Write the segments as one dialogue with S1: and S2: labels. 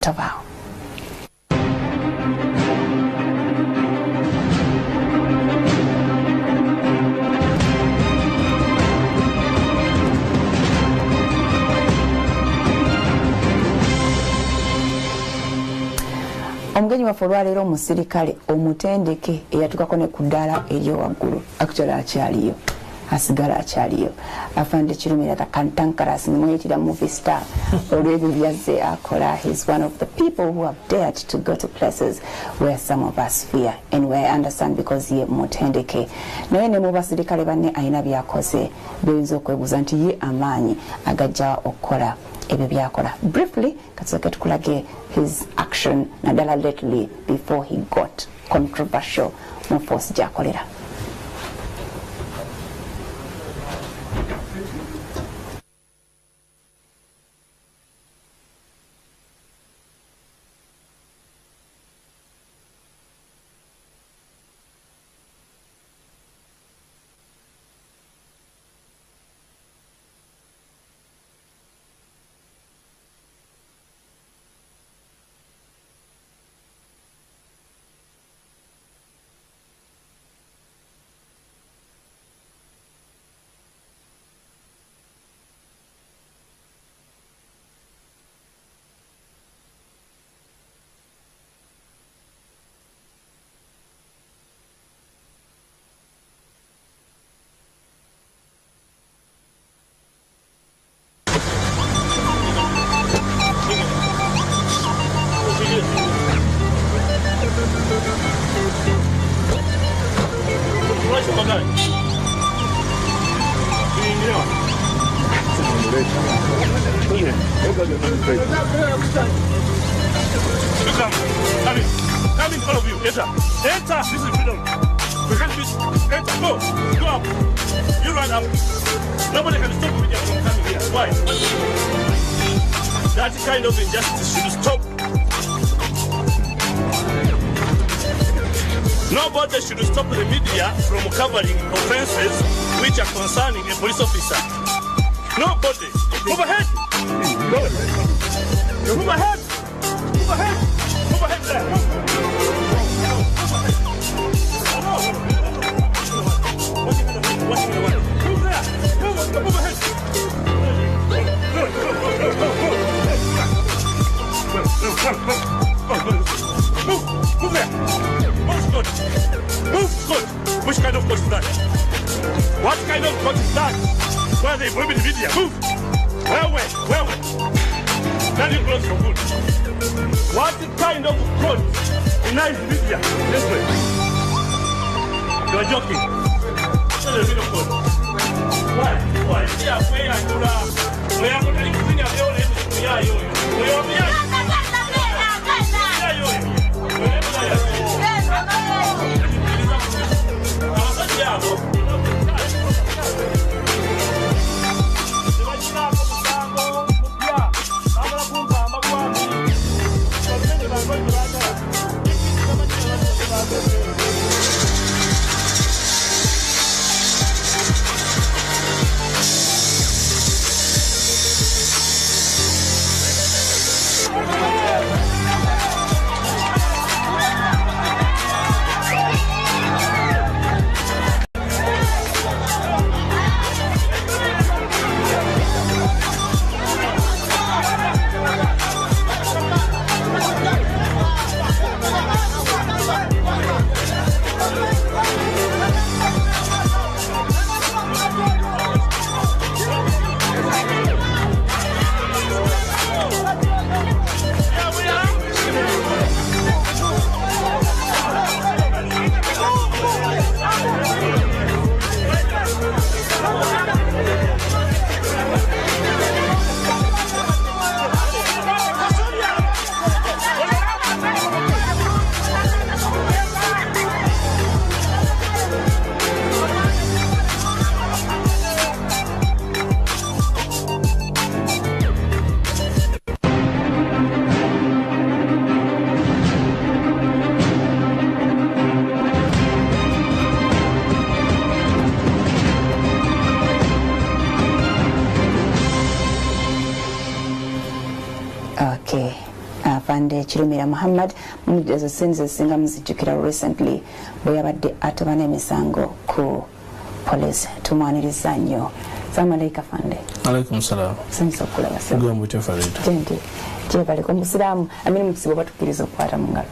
S1: Tavao. Omugenyi wa olwaleero omusirikale omutendeke eyatukako ne ku ddaala ery'owaggulu actually akyaliyo asigala akyaliyo afande Kirumira Kantankaras nimuyitira movie star olw'ebyo byazze akola. He's one of the people who have dared to go to places where some of us fear, and I understand because ye mutendeke naye ne mu basirikale banne ayina byakoze byoyinza okwebuuza nti ye amaanyi agajja okukola ebyo byakola. Briefly katusooke tukulage his action naddala lately before he got controversial mu force gyakolera.
S2: Come in, all of you. Enter. Enter. This is freedom. We can't miss. Enter. Go. Go up. You run up. Nobody can stop me from coming here. Why? That kind of injustice should stop. Nobody should stop the media from covering offenses which are concerning a police officer. Nobody. Move ahead. Go. Move ahead. Move ahead. Move ahead there. Move there. Move ahead. Move there. Move good. Move good. Which kind of court is that? What kind of court is that? Where they prohibit the media? Move. Where? That is close for good. What kind of court denies media? This way. You are joking. Tell a bit of court. Why? Yeah, where are you? Where are
S1: Afande Kirumira Muhammad mujezo senze singa muzijukira recently bwe yabadde atobana emisango ku police tumwaniriza nnyo. Assalamu alaikum Afande.
S3: Alaikum salam.
S1: Senso kula basa.
S3: Gwe mbuche farida.
S1: Tente. Jebale ko musiramu amini mukisibo batukiriza okwata mu ngalo.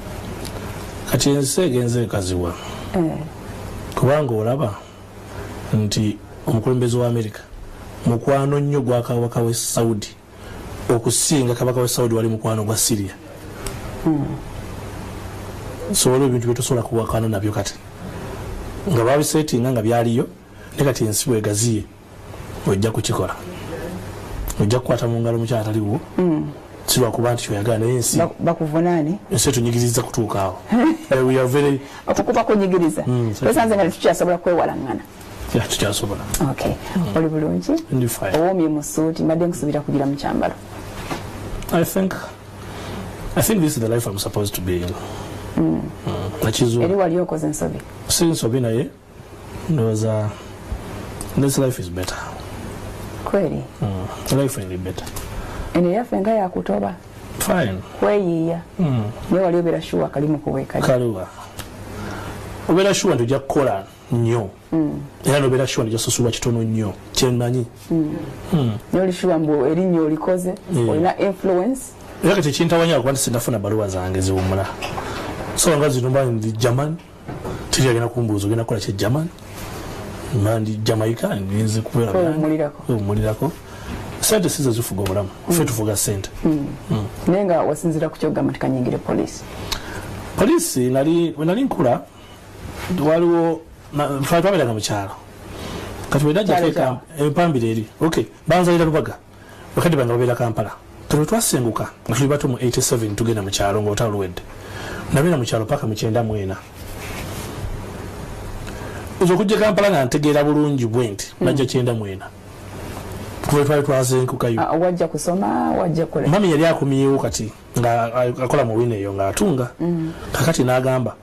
S3: Kati ensi egenze ekaziwa. Kubanga olaba nti omukulembeze wa America mukwano nnyo gwa kabaka we Saudi okusinga kabaka we Saudi wali mukwano gwa Syria. So olwo ebintu bitusobola kuwakana nabyo kati nga babisetinga nga byaliyo ne kati ensi bwegaziye ojja kukikola ojja kukwata mu ngalo mukyala taliwo silwa kuba nti kyoyagala naye ensi
S1: bakuvunaani
S3: ensi tunyigiriza kutuuka awo we are very
S1: okukuba kunyigiriza tusanze nga tukyasobola kwewalaŋŋana
S3: tukyasobola.
S1: Okay. Oli bulungi owoomye mu suuti mbadde nkusuubira kugira mu kyambalo.
S3: I think this is the life I'm supposed to be in.
S1: Eri wali okoze ensobi?
S3: Si nsobi naye ndowooza this life is better.
S1: Kweri?
S3: Life is better.
S1: Eno yaffe nga yakutoba?
S3: Fine.
S1: Kweyiiya? Naye wali obeera shuwa kalimu kuweekali?
S3: Kaliwa. Obeera shuwa nti ojja kukola nnyo. Era nobeera shuwa nti ojja kusasulwa kitono nnyo kyenmanyi.
S1: Naye oli shuwa mbu erinnya olikoze olina influence?
S3: Era kati ekintawanya kuba nti sinafuna baluwa zange ziwumula. So nga zino mba ndi German tiri agenda kumbuuza ogenda kukola kye German mba ndi Jamaica ngenze kubeera omulirako sente sizo zifuga obulamu ffe tufuga sente.
S1: Naye nga wasinzira ku kyogamba nti kanyingire poliisi
S3: we nali nkula waliwo twabeeranga mu kyalo kati wedajja empambire eri banzalira Lubaga bakadde bange babeera Kampala kati we twasenguka nga tuli bato mu 87 tugenda mu kyalo ng'olutalo luwedde nabeera mu kyalo paka mu 94 ozo okujja Kampala nga ntegeera bulungi bwe nti najja 94 kuba twali twasengukayo.
S1: Wajja kusoma wajja kola
S3: mami yali akomyewo kati nga akola mu wino eyo nga atunga kakati n'agamba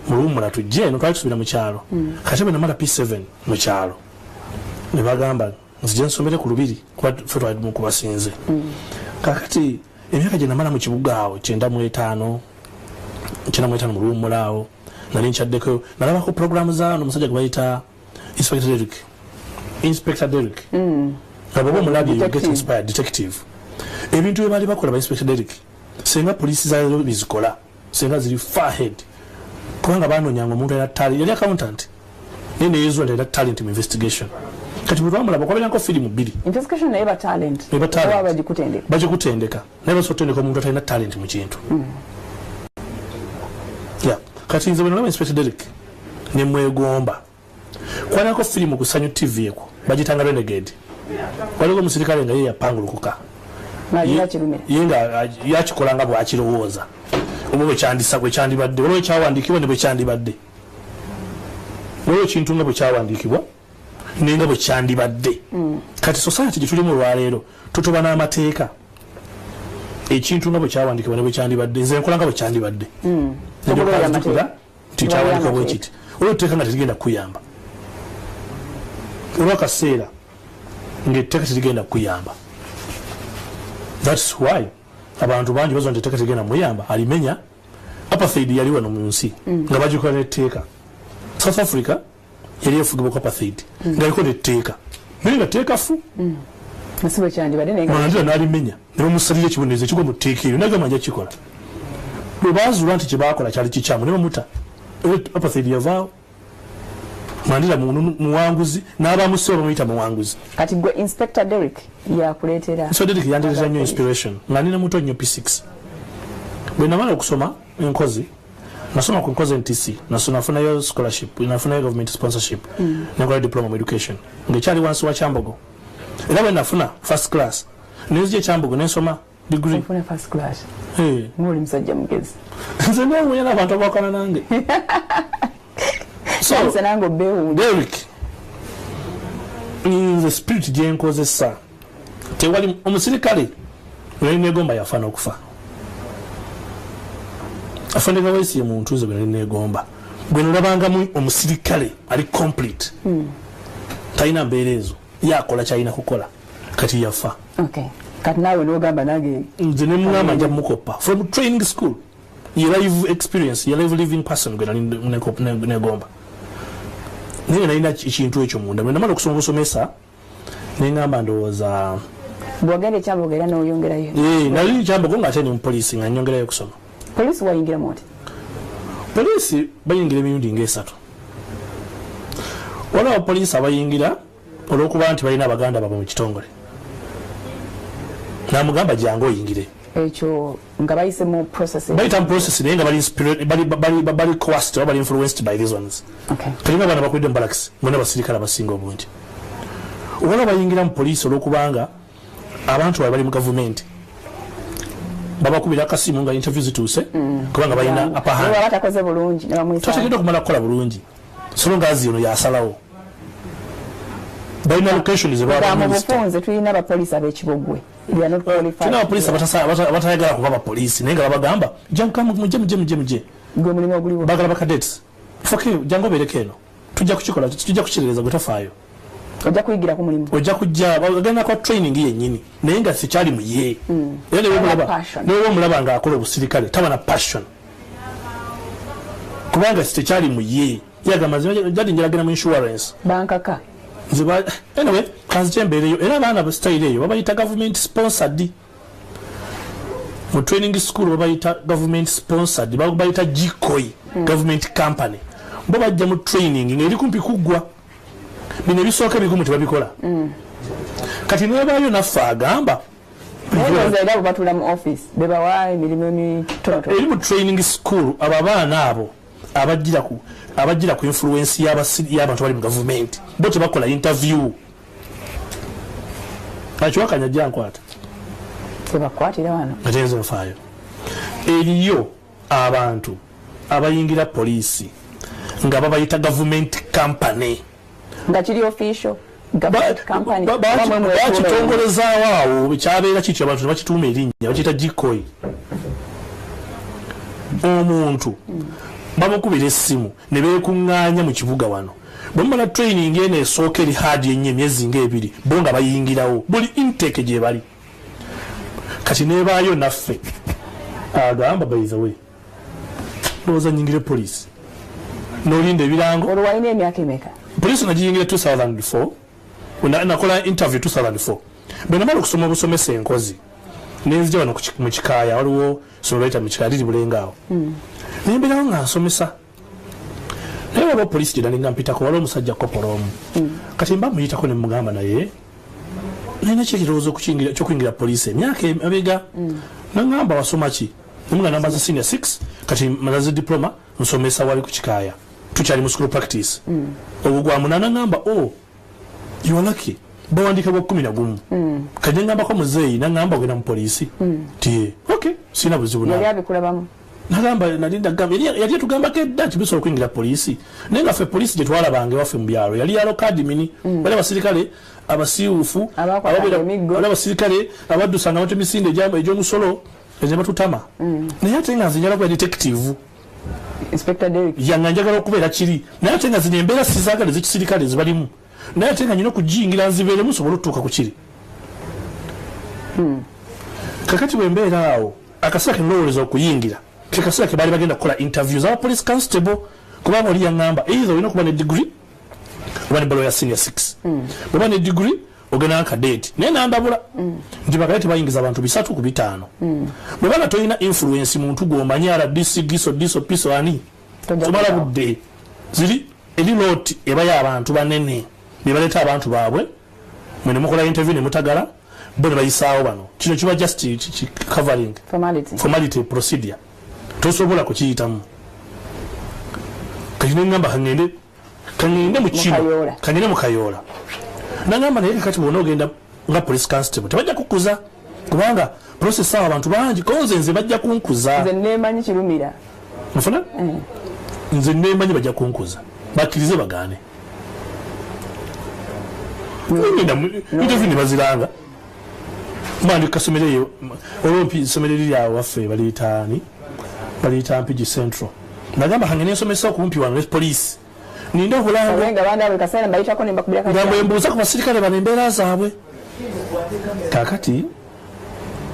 S3: mulumula tujje eno twali tusubira mu kyalo kati bwe namala P7 mu kyalo ne bagamba nzije nsomere ku Lubiri kuba ffe twali mu kubasinze kakati emyaka gye namala mu kibuga awo 95 mu luwummula awo nali nkyaddeko nalabako programu zaano omusajja gwe bayita Inspector Derrick nga baba omulabye you get inspired detective ebintu bye baali bakola ba Inspector Derrick senga poliisi zayo bizikola senga ziri far ahead kubanga baanoonyanga omuntu alina talent yali accountant naye neyezuwa nti alina talent mu investigation kati bwe twamulaba kwabeerako firimu 2
S1: investigation naye ba talent
S3: bagikutendeka naye basobola okutendeka omuntu atalina talent mu kintu. Kati nze bwe nalaba Inspector Derrick ne mwegomba kwanako firimu ku Sanyu TV eko bagitanga Renegade waliwo omusirikale nga ye yapangulukuka ye nga yakikola nga bwakirowooza oba bwe kyandisa bwe kyandibadde waliwo ekyawandiikibwa ne bwe kyandibadde waliwo ekintu nga bwe kyawandiikibwa naye nga bwe kyandibadde. Kati society gye tulimu olwaleero tutoba n'amateeka ekintu nga bwe kyawandiikibwa ne bwe kyandibadde nze nkola nga bwe kyandibadde nti kyawandikibwa bwe kiti olwo etteeka nga terigenda kukuyamba olwakaseera ng'etteeka terigenda kukuyamba. That's why abantu bangi bazwa nti etteeka terigenda muyamba alimenya apartheid yali wano mu nsi nga bagikola n'etteeka. South Africa yali efugibwa ku apartheid ng'aliko n'etteeka naye nga tteekafu mandira n'alimenya ne bamusalira ekibonerezo ekigwa mu tteeka eryo nagamba nja kikola bwe baazuula nti kye baakola kyali kikyamu ne bamuta apartheid yavaawo mandira muwanguzi n'abamusiba bamuyita muwanguzi.
S1: Kati gwe Inspector Derrick yakuleetera
S3: yandeetera nnyo inspiration nga nina muto nnyo P6 bwe namala okusoma enkozi nasoma ku nkozi NTC nafunayo scholarship nafunayo government sponsorship nakola diploma mu education ng'ekyali wansi wa Kyambogo era bwe nafuna first class nenzija ekyambogo nensoma degree
S1: nfuna first class ng'oli musajja mugezi
S3: nze neewuunya n'abantu abawakana nange so
S1: nange obbeewuunya
S3: Derrick nze spirit gye nkozesa tewali omusirikale nali neegomba yafa n'okufa Afande Kaweesi ye muntu nze bwe nali neegomba bwe nolabangamu omusirikale ali complete talina mbeera ezo yakola kyalina kukola kati yafa.
S1: kati nawe n'ogamba nange
S3: nze ne mugamba nja mukopa from training school ye live experience ye live living person gwe nali negomba naye nalina ekintu ekyo munda bwe namala okusomesa nengamba ndowooza
S1: bwogenda ekyambogo era n'oyongerayo
S3: nali kyambogo ng'ate ni mupoliisi nga nyongerayo okusoma
S1: poliisi wayingiramu oti
S3: poliisi bayingira emirundi ng'esatu waliwo abapoliisi abayingira olw'okuba nti balina abaganda baabwe mu kitongole namugamba jangu oyingire
S1: ekyo nga bayise mu process
S3: bayita mu process naye nga bali coerced oba bali influenced by these ones kalina abaana bakulidde mu barracks bonna basirikale abasinga obungi waliwo bayingira mu poliisi olw'okubanga abantu baabwe bali mu gavumenti babakubira akasimu nga interview zituuse kubanga balina
S1: batakoze bulungi
S3: totegedde okumala kukola bulungi solo ngaazi ono yasalawo balina location
S1: zebabufunze tulina abapoliisi ab'ekibogwe
S3: tulina abapoliisi abatayagala kuba bapoliisi naye nga babagamba muje
S1: gwe mulimu oguliwo
S3: bagala bakadets foke jangu obeereko eno tujja kukikola tujja kukirereza gwe tofaayo
S1: ojja kuyigira ku mulimu
S3: ojja kujja bagenda kwa training yennyini naye nga sikyali mu ye era newe omulaba ng'akola obusirikale taba na passion kubanga sitekyali mu ye yagamba jadi njalagenda mu insurance
S1: bankaka
S3: anyway kanzije embeereyo era abaana basitayire eyo babayita government sponsored mu training school babayita government sponsored babayita GCOI government company bo bajja mu training ng'eri kumpi kuggwa bino ebisooka ebigumu tebabikola kati nebaayo naffe agamba
S1: era bubatula mu office bebawa emirimu emitono
S3: eri mu training school abo abaana abo abajira ku influence y'abantu bali mu gavumenti bo tebakola interview akiwakanya jankwata
S1: tebakwatira wano
S3: atenze nfaayo eriyo abantu abayingira poliisi nga babayita government company
S1: nga kiri official
S3: bakitongolezaawo awo kyabeera kityo abantu nebakituuma erinnya bakiyita GCOI omuntu bamukubira essimu ne beekuŋŋaanya mu kibuga wano bwemumala training eno esooka eri hard ennyo emyezi ng'ebiri bo nga bayingirawo buli intake gye bali kati nebaayo naffe agamba by the way ndowooza nyingire poliisi n'olinda ebirango
S1: olwo walina emyaka emeka
S3: poliisi nagiyingira 2004 nakola interview 2004 bwe namala okusoma obusomesa enkozi nenzija wano mu kikaaya waliwo somero bayita mu kikaaya liri bulengaawo nembeerawo nga nsomesa naye waliwo poliisi gye nalinga mpitako waliwo omusajja kopolo omu kati mba muyitako ne mugamba naye nalina ki ekirowoozo kyokuyingira poliisi emyaka emabega nagamba wasoma ki nemuga nambaza senior 6 kati malaze diploma nsomesa wali ku kikaaya tukyali mu school practice obugwa munana ngamba you are lucky bawandika bwa 11 kati ngambako muzeeyi nangamba ogenda mu poliisi tie okay sina buzibu
S1: yali abikulabamu
S3: nagamba nalinda gamba yali tugambako edda kibisobola okuyingira poliisi naye nga ffe poliisi gye twalabange waffe mu byalo yali yalo kadimini bali abasirikale abasiiwufu abasirikale abaddusanga batu emisinde egy'omusolo ezo batutama naye ate nga nzinyala kuba detective
S1: Inspector Derek
S3: yanga njagala okubeera kiri naye ate nga zino embeera sizaagala ez'ekisirikale zibalimu naye ate nga nyina okugiyingira nzibeeremu nsobola okutuuka ku kiri kakati bwe mbeera awo akaseera ke nolowoleza okuyingira ke kaseera ke baali bagenda kukola interview z'aba police constable kubanga oli yaŋŋamba either olina okuba ne degree oba ne balo ya senior 6 bweba ne degree ogenda nakadeti naye nandabula nti bakale tebayingiza abantu 3 ku 5 bweba nga tolina influence muntu gwomanyi RDC diso piso ani tomala budde ziri eri lot ebaya abantu banene bebaleeta abantu baabwe mwene mukola interview ne mutagala bo ne bayisaawo bano kino kiba just covering formality procedure tosobola kukiyitamu kajine ngamba kangende mu kino kangende mu Kayoola nangamba naye kati bwona ogenda nga police constable tebajja kukuza kubanga process awo abantu bangi konze nze bajja kunkuza
S1: nze nemanyi kirumira
S3: mufuna nze nemanyi bajja kunkuza bakirize bagane interview ne baziranga mandi kasomereyo olompi somero liri awo waffe baliyita Mpigi Central nagamba hangene nsomesa okumpi wano police ninde obulango
S1: nga banda bwe kaseera mbayitako ne mbakubira
S3: nga bwe mbuuza ku basirikale bano embeera zaabwe kakati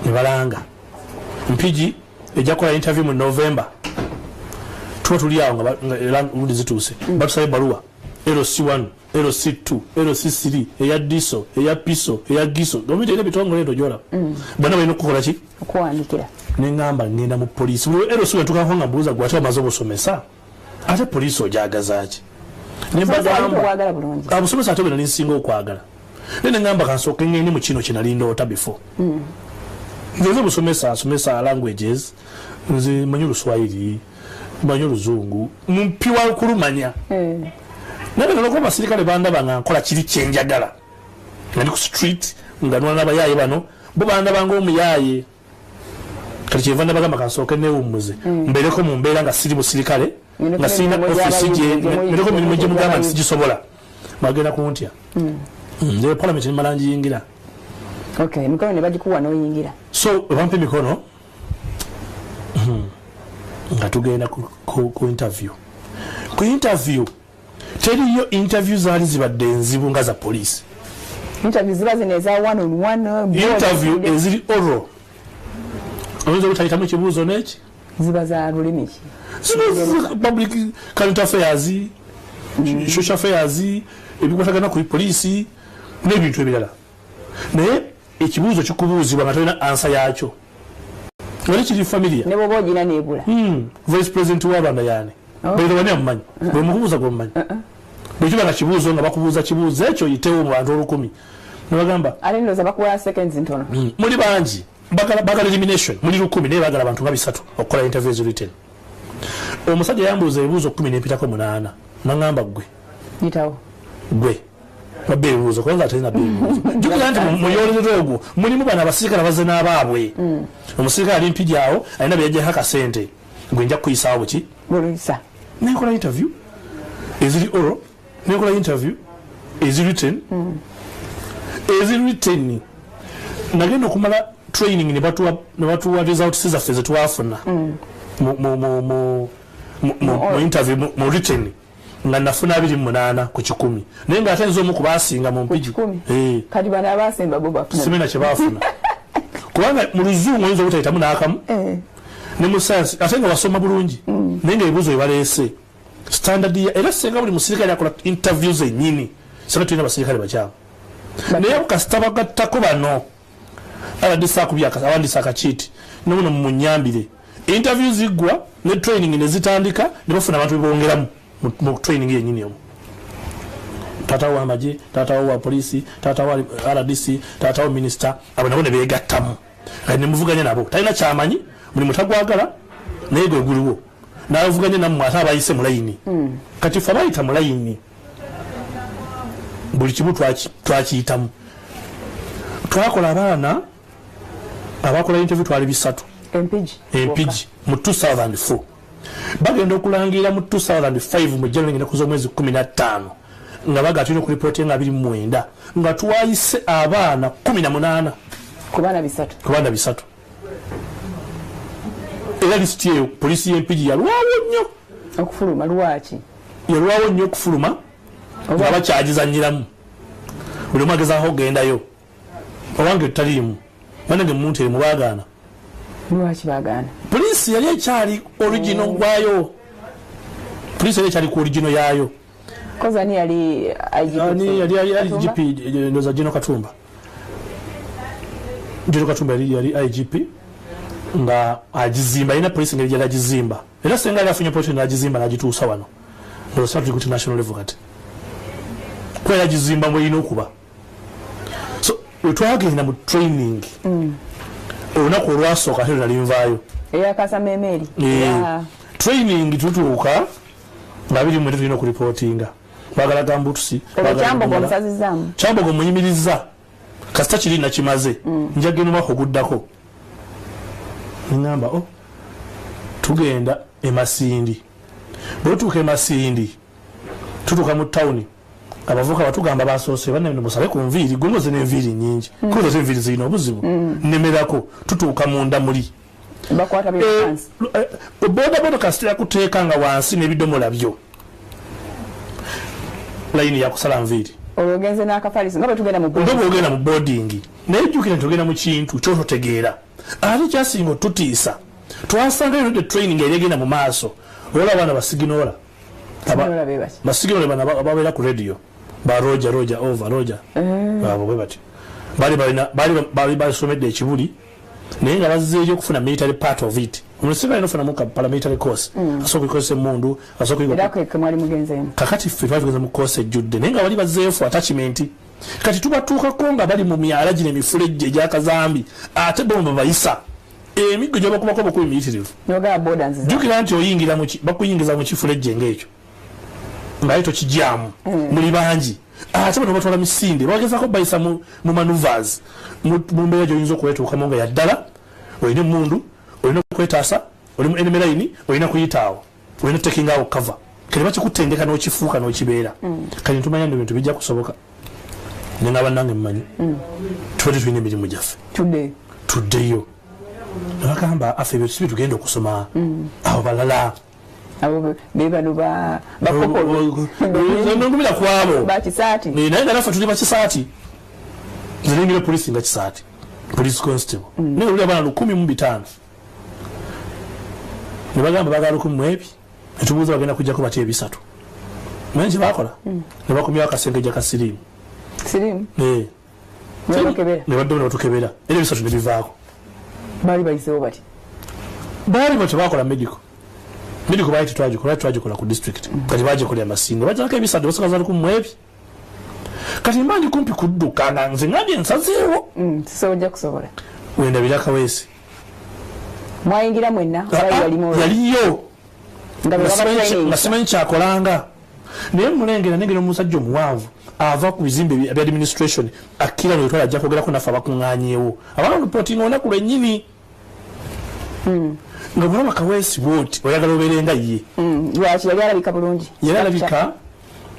S3: nibalanga mpigi ejja kukola interview mu November tuba tuli awo nga undi zituuse batusabe baluwa LC1 LC2 LC3 eya diso eya piso eya giso gavumenti erina ebitongole ndojola bonna balina okukola ki
S1: okuwandikira
S3: neŋŋamba ngenda mu poliisi buli LC tukako nga mbuuza gwe ate bamaze obusomesa ate poliisi ojagazaaki
S1: nembagamba bulungi
S3: abusomesa ate bwe nali nsinga okwagala naye neŋŋamba kansooke ŋŋende mu kino kye nali ndoota before nze busomesa asomesa languages nze manyi Oluswayiri manyi Oluzungu mumpiwa okulumanya naye naloko abasirikale bandaba nga nkola kiri kyenjagala nga ndi ku street nga nwana n'abayaaye bano bo bandaba ng'omuyaaye kati kyeva ndabagamba kansooke neewummuze mbeereko mu mbeera nga siri busirikale nga sirina ofisi mbeereko emirimu gye mugamba nti sigisobola bagenda kuntya nze palamenti nimala ngiyingira
S1: emikono ne bagikuwa n'oyingira
S3: so bampa emikono nga tugenda ku interview teriyo interview zaali zibadde enzibu nga za poliisi
S1: interview ziba zino eza one on one
S3: interview eziri oral oyinza okutayitamu ekibuuzo n'eki
S1: ziba za lulimi ki
S3: public current affairs social affairs ebikwatagana ku poliisi n'ebintu ebirala naye ekibuuzo kikubuuzibwa nga tolina ansa yaakyo wali kiri familia
S1: ne bwoba ogina neebula
S3: vice president w'Rwanda yaani buli wani amumanyi bwe mukubuuza gw'omumanyi bwe kiba nga kibuuzo nga bakubuuza kibuuzo ekyo yitewo mu bantu 10 ne bagamba
S1: ate ndowooza bakuwa seconds ntono
S3: muli bangi bagala elimination muli 10 naye bagala abantu nga 3 okukola interviews written omusajja yambuuza ebibuuzo 10 n'empitako 8 naŋŋamba
S1: yitawo
S3: gwe babbe ebibuuzo kubanga atalina beebuuzo jjukira nti mu yolerezo ogwo mulimu bano abasirikale bazze n'abaabwe omusirikale ali mpigi awo alina bye yajjako akasente gwe nja kukuyisaawo ki
S1: buluyisa
S3: nekola interview eziri oral nekola interview eziri written nagenda okumala training ne batuwa results zaffe ze twafuna mu interview mu written nga nafuna 28 ku 100 naye nga ate nze omu kubaasinga mu mpigi
S1: kati bano abaasemba bo bafuna
S3: simena kye baafuna kubanga mu luzungu oyinza obutayitamu n'akamu ne mu science ate nga wasoma bulungi naye nga ebibuuzo bye baleese standard era singa buli musirikale akola interviews ennyini singa tulina abasirikale bakyamu naye kasita bagattako bano abandisa akakiiti nomuno munyambire interview ziggwa ne training ne zitandika ne bafuna abantu bebongeramu mu training yennyini omu taata wa amagye taata wa poliisi taata wa RDC taata wa minister abo nabo ne beegattamu ne muvuganya nabo talina kyamanyi buli mutagwagala naye gwe guliwo n'avuganya nammwe ate abayise mu layini kati ffe abayita mu layini buli kimu twakiyitamu twakola abaana abakola interview twali 3 empigi mu 2004 bagenda okulangira mu 2005 mu January ngenda kuza omwezi 15 nga bagatulina okuripoti nga 29 nga twayise abaana 18
S1: ku baana 3
S3: era lisiti eyo poliisi y'empigi yalwawo nnyo
S1: okufuluma lwaki
S3: yalwawo nnyo okufuluma nga bakyagizanyiramu buli omu agezaaho ogendayo owange tutaliimu banenge mumuntere mubagaana
S1: lwaki bagaana
S3: poliisi yali ekyali origino gwayo poliisi yali ekyali ku origino yaayo
S1: kozani yali
S3: IGP ndoza Jino Katumba yali IGP nga agizimba ina poliisi ngeri yali agizimba era senga yali afunye poliisi n'agizimba n'agituusa wano ndoza subject to national level kati kwa yali agizimba mwe ino okuba so wetwagenda mu training olunaku olwasooka ate nali nvaayo
S1: eyakasa memeri
S3: training tutuuka nga 20 tulina okuripotinga bagala gambutusi kyambogo muyimiriza kasita kiri nakimaze njagenda omwaka oguddako neŋŋamba tugenda emasindi bwe tutuuka emasindi tutuuka mu tawuni abavuka batugamba basoose banne musabe ku nviiri gwe ngoze n'enviiri nnyingi kuzo ze enviiri zirina obuzibu nemerako tutuuka munda muli bodaboda kasita yakuteeka nga wansi n'ebidomola byo layini yakusala nviiri
S1: olwogenze n'akafalisi nga bwe tugenda mu
S3: boarding naye jjukira tugenda mu kintu kyototegeera ali kyasinga tutiisa twasanga eno the training erigenda mu maaso ola bana basiginola basiginola bana ababeera ku radio ba Roger over Roger abo bwe bati bali basomedde ekibuli naye nga bazzeeyo okufuna military part of it omusiga inofuna mu parliamentary course asooka kukozesa emmundu asooka kakati ffe twageza mu course ejjudde naye nga bali bazzeeyo for attachment kati tubatuukako nga bali mu myala gino emifulejje egyakazambi ate bomba bayisa emiggo gyabakubako obukubi miyitirivu jjukira nti oyingira bakuyingiza mu kifulejje ng'ekyo ngaye tokijyamu muli bangi ate bano batwala misinde bagezako bayisa mu maneuvers mu mbeera gy'oyinza okuwetuukamu nga yaddala olina emmundu olina okwetaasa oli mu enemy line olina kuyitaawo olina taking out cover kale bakikutendeka n'okifuuka n'okibeera kale ntumanya nti ebintu bijja kusoboka nenga bannange mmanyi tubadde tulina emirimu gyaffe tuddeyo nebagamba affe ebyo sibi tugenda okusoma abo balala
S1: bebano
S3: nongumira kwabo
S1: bakisaati
S3: naye nga naffe tuli bakisaati ziringira polisi nga kisaati police constable naye oli abana 1,500 ne bagamba bagala 1,000 netubuuza bagenda kujjako batya ebisatu naye kye bakola ne bakomyawo akasengeja ka siriimu ne badde batukebera era ebisatu ne bivaako
S1: baali bayisewo bati
S3: tebakola medical baali twagikola ku district kati bagikolera Masinde bajjako ebisatu basagaza 1,000 kati mbanji kumpi kudduka nga nze ngambye nsazeewo
S1: sojja kusobola
S3: wenda birakaweesi
S1: mwayingira mwenna
S3: yaliyo nga simanyi kyakolanga naye mulengera nengera omusajja omuwanvu ava ku bizimbe bya administration akira lwetwala ajja kwogerako naffe abakuŋŋaanyeewo abana reporting olunaku lwennyini nga bulaba kaweesi bwoti oyagala obeere nga ye
S1: lwaki yali alabika bulungi
S3: yali alabika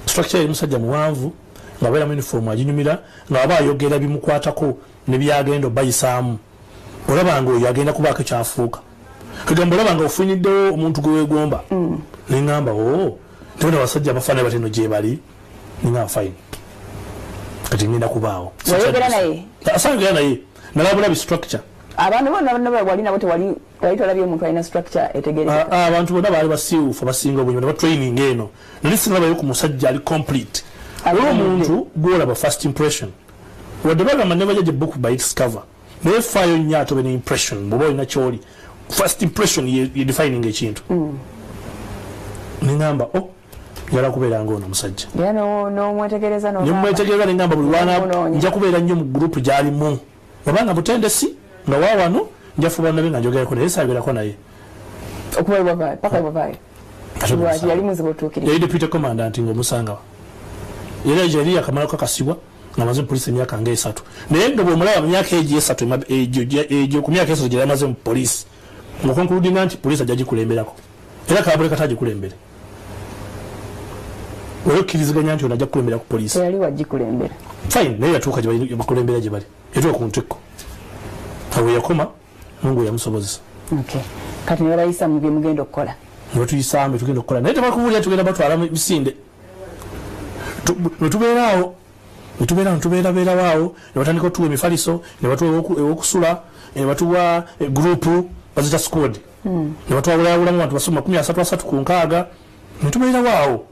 S3: structure yali musajja muwanvu nga abeera mu uniform aginyumira nga aba ayogera bimukwatako ne byagenda bayisaamu olaba nga oyo agenda kubaako kyafuuka kagamba olaba nga ofuniddewo omuntu gwe weegomba neŋŋamba tebona basajja abafaanana bateno gye bali neŋŋamba fine kati ngenda kubaawo asangera naye nalabula bistructure
S1: abantu bonna wali nabo tewali tolabye omuntu alina structure etegerekeka
S3: abantu bonna baali basiiwufu abasinga obunyi ba training eno nali sinabayo ku musajja ali complete olwo omuntu gwolaba first impression wadde bagamba ne bajja gye book by its cover naye faayo nnyo ate obe ne impression bw'oba olina kyoli first impression ye defining ekintu neŋŋamba njala kubeera ng'ono omusajja
S1: nomwetegereza
S3: neŋŋamba buli wana nja kubeera nnyo mu gurupu gy'alimu obanga butendesi nga waawano njafuba nabe nga njogerako naye saagerako naye yali deputy commandant ng'omusangawa era yali yakamalako akasibwa nga amaze mu poliisi emyaka nga 3 naye nga bw'omulaba mu myaka egyo 3 egyo ku myaka 3 gye yamaze mu poliisi ng'okonkuludinga nti poliisi ajja gikulemberako era kaabule kata agikulembere oyo okkiriziganya nti ono ajja kukulembera ku poliisi
S1: yali wagikulembera
S3: fine naye yatuuka bakulembera gye bali yatuuka ku ntikko awe yakoma mungu yamusobozesa
S1: kati ne babayisa mu bye mugenda okukola
S3: ne batuyisamu tugenda okukola naye tebakubuulira tugenda batwala misinde netubeeraawo netubeerabeerawaawo ne batandika otuwa emifaliso ne batuwa ewokusula ne batuwa gurupu bazita squad ne batwawulawulamu abantu basoma 33 ku 6 netubeerawaawo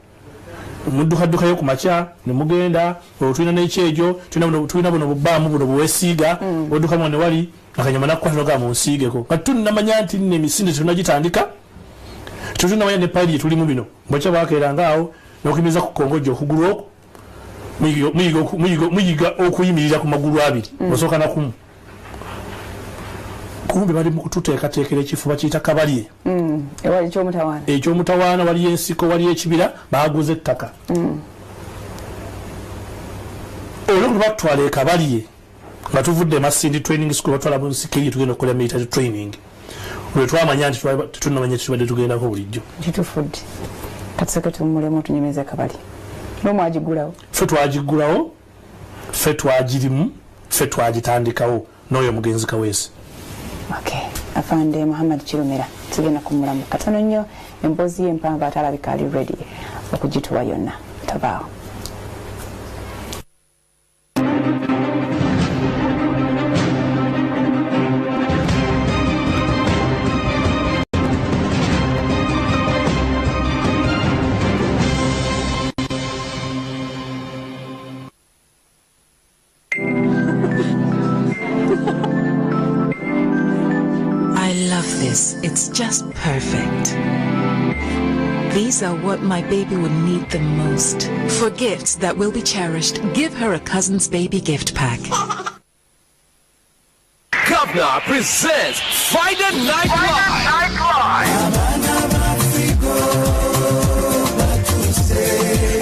S3: muddukaddukayo ku makya ne mugenda tulina n'ekyejo tulina buno bubbaamu buno buweesiiga oddukamu ne wali akanyama nakukwatanoga mu nsiigeko kati tunnamanya nti nno emisinde tetunagitandika tetunamanya ne paali gye tulimu bino mbakya bwakeeranga awo n'okuyimiriza ku kongojja okugulu okwo muyiga okuyimirira ku magulu abiri osooka nakumu kumbe bali mu kututeekateekera ekifo bakiyita kabalye ekyomutawaana waliyo ensiko waliyo ekibira baaguza ettaka olunaku lwebatutwala ekabalye nga tuvudde Masindi training school batwala mu nsikiri tugenda okukola military training lwetwamanya nti tetunamanya kitubadde tugendako bulijjo
S1: kitufudde katuseke tumulemu tunyemeza kabalye nomwagigulawo ffe twagirimu ffe twagitandikawo n'oyo mugenzi kaweesi afande Muhammad Kirumira tugenda kumulamu katono nnyo emboozi y'empanvu atalabika ali ready okugituwa yonna tabaawo
S4: is just perfect. These are what my baby would need the most. For gifts that will be cherished, give her a Cousin's Baby gift pack.
S5: Governor presents Friday Night Live.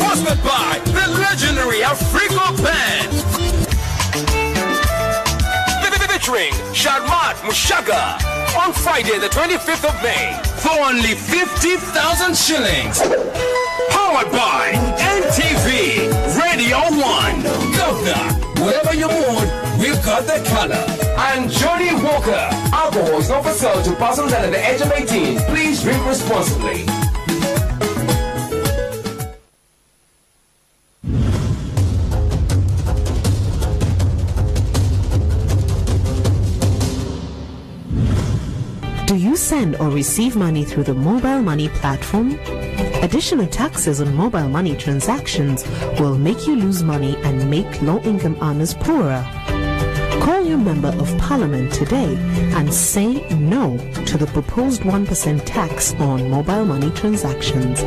S5: Hosted by the legendary Africo Band. Featuring Sharmat Mushaga on Friday the 25th of May for only 50,000 shillings. Powered by NTV Radio 1. Governor, whatever you want, we've got the color. And Johnny Walker. Alcohol is not for sale to persons under the age of 18. Please drink responsibly.
S6: Do you send or receive money through the mobile money platform? Additional taxes on mobile money transactions will make you lose money and make low-income earners poorer. Call your Member of Parliament today and say no to the proposed 1% tax on mobile money transactions.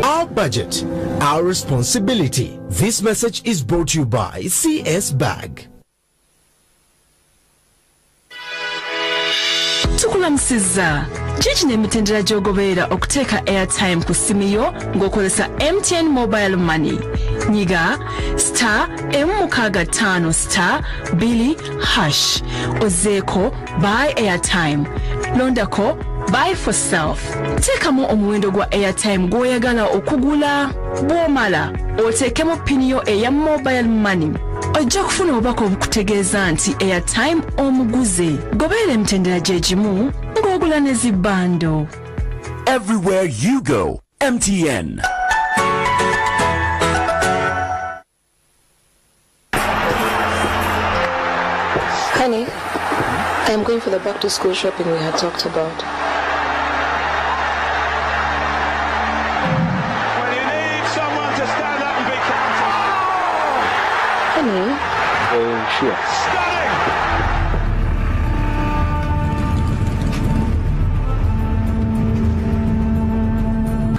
S7: Our budget, our responsibility. This message is brought to you by CS Bag.
S8: Tukulamusiza kiki emitendera gy'ogoberera okuteeka airtime ku simu yo ng'okozesa MTN mobile money. Nyiga *165*2 ozeeko buy airtime, londako buy for self. Teekamu omuwendo gwa airtime gw'oyagala okugula, bw'omala oteekemu pini yo eya mobile money. Ojja kufuna obubaka obukutegeeza nti airtime omuguze. Goberera emitendera gyegimu ng'ogula ne zibbando.
S5: Everywhere you go, MTN.
S9: Honey, I'm going for the back to school shopping we had talked about.
S2: When you need someone to stand up and be counted.
S9: Honey?
S2: Sure. Stunning!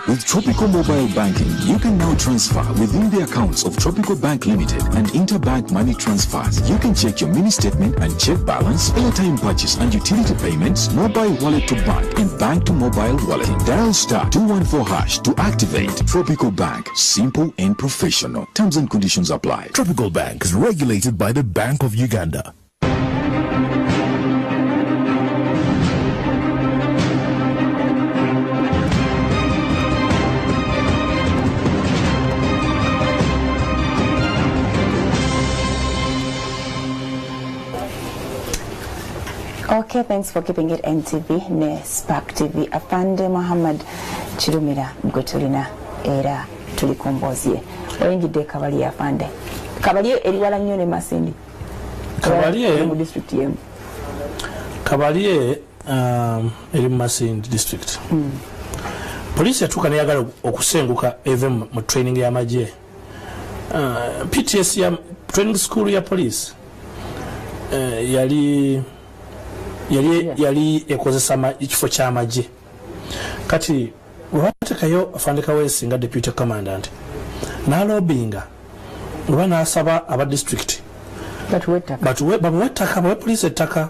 S10: With Tropical Mobile Banking, you can now transfer within the accounts of Tropical Bank Limited and interbank money transfers. You can check your mini statement and check balance, airtime purchase and utility payments, mobile wallet to bank and bank to mobile wallet. Dial *214# to activate. Tropical Bank, simple and professional. Terms and conditions apply.
S7: Tropical Bank is regulated by the Bank of Uganda.
S1: Okay, thanks for keeping it NTV ne Spark TV. Afande Muhammad Chirumira Gotulina era tulikombozie. Oyingide Kabali afande. Kabali eriwala nnyo ne Masindi.
S3: Kabali
S1: mu district yemu.
S3: Kabali eri Masindi district. Police yatuka ne yagala okusenguka eve mu training ya maje. PTS ya training school ya police. Yali ekozesa ekifo ky'amagye. Kati watekayo afandika wesi nga deputy commandant n'alobinga oba n'asaba aba district batuwettaka bawe police ettaka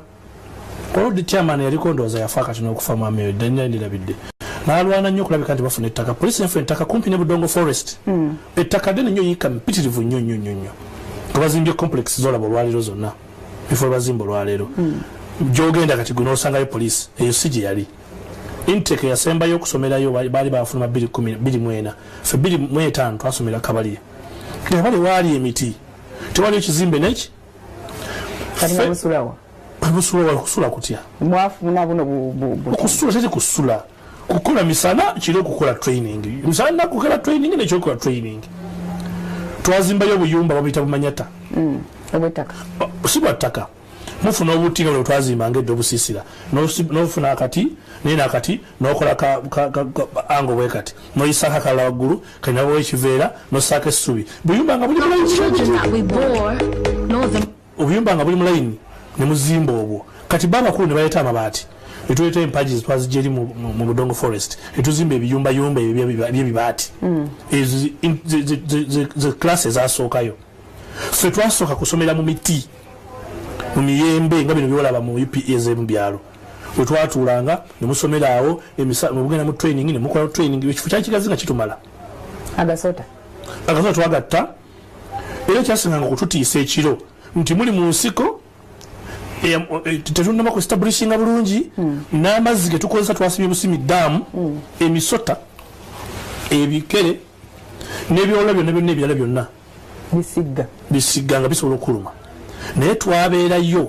S3: oludi chairman yaliko ndowooza yafa kati n'okufa mwami ndirabidde n'alwana nnyo okulabika nti bafuna ettaka police enfuna ettaka kumpi ne Budongo forest ettaka ddene nnyo yika mpitirivu nnyo nga bazimbye complex z'olaba olwaleero zonna bifo bazimba olwaleero gyogenda kati guno osangayo police eyo si gye yali intake yasembayo okusomerayo baali bafuluma 214 fe 215 twasomera Kabali bali waali emiti tewali ekizimbe neki
S1: kalina busulawa
S3: busulawa kusula kutya
S1: mwafuna buno
S3: kusula tete kusula kukola misana kiro kukola training misana kukola training ne chokola training twazimbayo buyumba babita bumanyata
S1: obetaka
S3: sibataka mufuna obutinga bwe twazimba ngedde obusisira n'ofuna akati nina akati n'okola ango bwe kati n'oyisaka kala waggulu kanabo ekiveera n'osaka essubi buyumba nga buli obuyumba nga buli mu layini ne muzimba obwo kati baba kulu ne baleeta amabaati etuleta empaji twazijeri mu Budongo Forest etuzimba ebiyumbayumba ebyebibaati ze klase ezasookayo ffe twasooka kusomera mu miti mu miyembe nga bino byolaba mu UPA ez'emu byalo wetwatuulanga ne musomera awo mugenda mu training ne mukola training ekifo kyali kigazi nga kitumala
S1: agasota
S3: twagatta era kyasinganga okututiisa ekiro nti muli mu nsiko tetunama ku establishinga bulungi n'amazzi ge tukozesa twasibye busimi ddaamu emisota ebikere n'ebyola byonna byonna ebirala byonna bisigga nga bisobola okuluma naye twabeerayo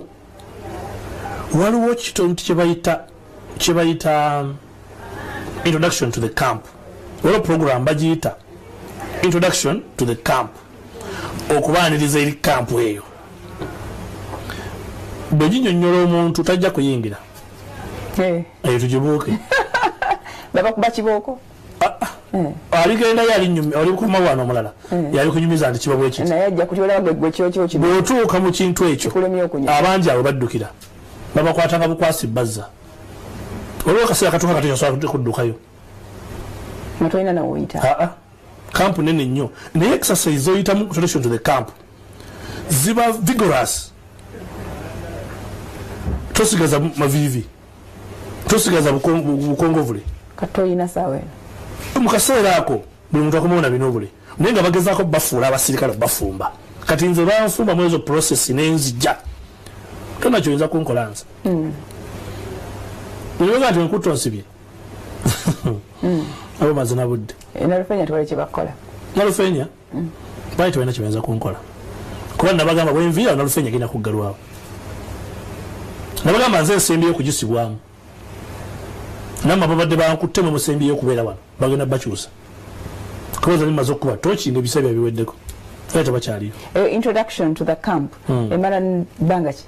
S3: waliwo kitundu kye bayita introduction to the camp waliwo program bagiyita introduction to the camp okubaaniriza eri kampu eyo bwe ginyonnyola omuntu tajja kuyingira eyo tugibuuke
S1: babakuba kibooko
S3: aligenda yali kuma bwana omulala yali kunyumiza nti kiba bwekiti
S1: naye ajja kutyola gwe kyokyo kino
S3: bw'otuuka mu kintu ekyo abangi abo baddukira babakwatanga bukwasi bazza olwo akaseera katuuka kati osobola kuddukayo
S1: nga tolina nawe oyita
S3: kampu nene nnyo naye exercise zoyitamu introduction to the camp ziba vigorous tosigaza mavivi tosigaza bukongovule
S1: katoyina sawe
S3: mu kaseera ako buli muntu akomona binobule naye nga bagezaako bafuula abasirikale bafumba kati nze banfumba mu ezo process n'enzija tona kyoyinza kunkola nze niwega nti nkuto nsibye abo maze na budde
S1: nalufenya tewali kyebakola
S3: nalufenya bali tewalina kyebayinza kunkola kuba nabagamba bwenviira nalufenya genda kuggalwawo nabagamba nze ensembi y'okugisibwamu namwe babadde bankuttemu musembi y'okubeera wano bagenda bakyusa kubaza nimaze okuba tokinde ebisabya biweddeko era tebakyaliyo
S1: introduction to the camp emala bbanga ki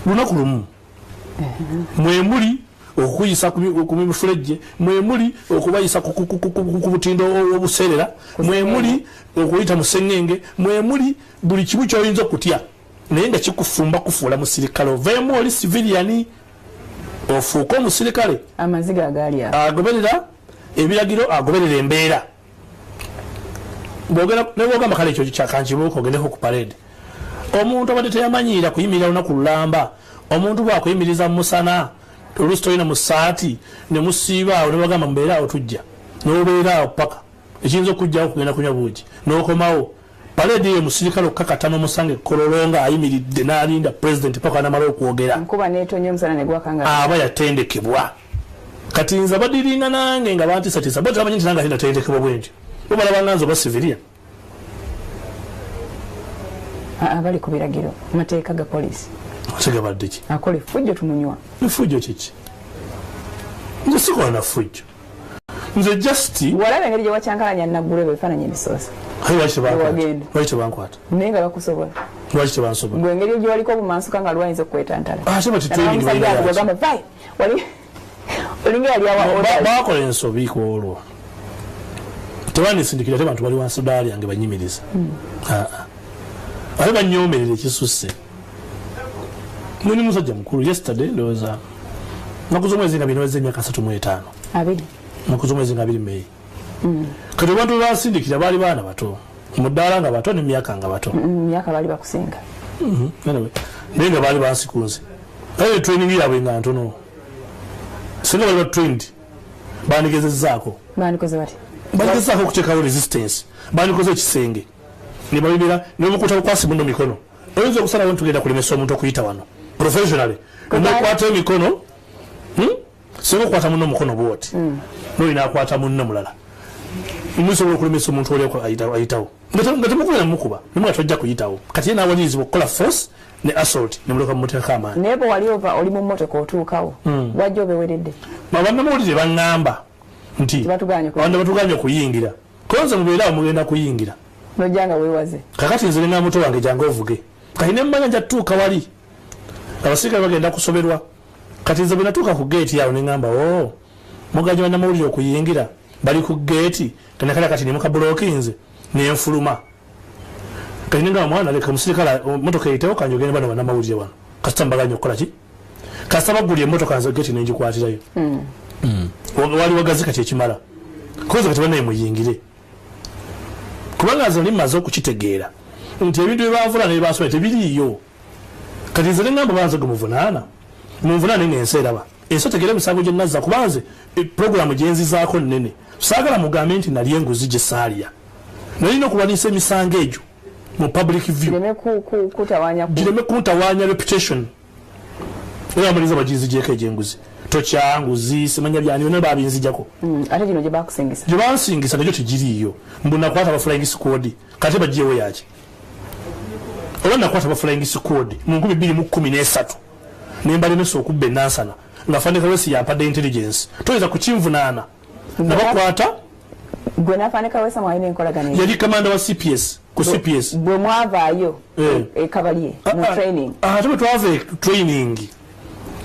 S3: lunaku lumu mwemuli okukuyisa ku mifulejje mwemuli okubayisa ku butindo obuseerera mwemuli okuyita mu sengenge mwemuli buli kimu kyoyinza okutya naye nga kikufumba kufuula musirikale oveemu oli civiliani ofuuka omusirikale
S1: amaziga agaali
S3: agoberera ebiragiro agoberera embeera nebwogamba kale ekyo kyakankibuuka ogendeko ku parade omuntu abadde teyamanyiira kuyimirira lunaku lulamba omuntu bwakuyimiriza mu musana oluusi tolina mu saati ne musiibaawo ne bagamba mubeeraawo tujja n'obeeraawo paka ekiyinza okujjawo kugenda kunywa buugi n'okomawo parade eyo musirikale okukakata n'omusange kololonga ayimiridde n'alinda pulezidenti paka namala okwogera aba yatendekebwa kati nze badiringa nange nga bantisatisa bo tebamanyi nti nange ate natendekebwa bwentyo bo balabanganza oba siviriya
S1: abali ku biragiro mateeka ga poliisi
S3: tegabadde ki
S1: akola effujjo tumunywa
S3: effujjo kiki nze sikola na ffujjo nze justi
S1: walaba engeri gye wakyankalanya naggula ebyo ebifaananyi ebisoosa
S3: lwaki tebankwata
S1: naye nga bakusobola
S3: lwaki tebansobola
S1: gwe engeri gye waliko obumansuka nga lwayinza okukwetantala
S3: ate batitwegamba
S1: olinga yali
S3: bakola ensobi ku olwo tebanisindikira te bantu bali wansi daali yange banyimiriza ate banyoomerera ekisusse muni musajja mukulu yesterday ndowooza naku z'omwezi nga bino ez'emyaka 35 naku z'omwezi nga 2 Mei kati abantu basindikira baali baana bato mu ddaala nga bato n'emyaka nga bato
S1: myaka baali bakusinga
S3: naye nga baali bansikunze aye training yaabwe nga ntono singa bali batrained bandigezezzaako bandigezezzaako okuteekawo resistance bandikoze ekisenge ne babibira ne bamukuta bukwasi muno mikono oyinza okusalawo ntugenda kulemesa omuntu okuyita wano professionally onokwata emikono singa okukwata muno omukono bwoti nolina akwata munno mulala musobola okulemesa omuntu oliako ayitawo nga temukubira mukuba nemwe tojja kuyitawo kati ye naawalirizibwa okukola force ne assault nemuloka mumuteeka amaanyi
S1: naye bwe wali ova oli mu mmotoka otuukawo wajja obeweredde
S3: bannamawulire baŋŋamba nti abantu batuganye okuyingira konza mubeeraawo mugenda kuyingira
S1: nojjanga weewaze
S3: kakati nze nenga muto wange jange ovuge kati nemmanya nja tutuuka wali abasirikale bagenda kusoberwa kati nze bwe natuuka ku geeti awo neŋŋamba o muganye bannamawulire okuyingira bali ku geeti kanakala kati nemukabuloki nze nenfuluma kati nenga mwana leka musirikale motoka eyitewo kanjogende bano bannamawulire wano kasita mbaganye okukola ki kasaba guli emotoka nzo geti nenjikwatirayo wali wagazi kati ekimala koza kati banaye muyingire kubanga nze limaze okukitegeera nti ebintu byebavula nebasoma tebiriiyo kati nze nengamba banze gemuvunaana munvunaane ngensi eraba ensi otegeera emisango gye nazza kubanze puroguramu gyenzizaako nnene saagala mugambe nti nali enguzi gye saalya nalina okuwanisa emisango egyo mu public view gireme kuntawaanya reputation era amuliza bagizigyeko egyenguzi tokyanguzi simanya byani byonna babinzijako
S1: ate gino gye bakusingisa
S3: gye bansingisa nagyo tegiriiyo mbu nakwata ba flying squad kate bagiyewo yaki oba nakwata ba flying squad mu 2013 nembalemesa okubba enansana nga Fanekawesi yampadde intelligence toyinza kukinvunaana nabakwata
S1: gwe naFanekawesi mwalina enkolagana
S3: yali kamanda wa CPS ku CPS
S1: bwe mwavaayo ekabalye mu training
S3: ate bwe twava training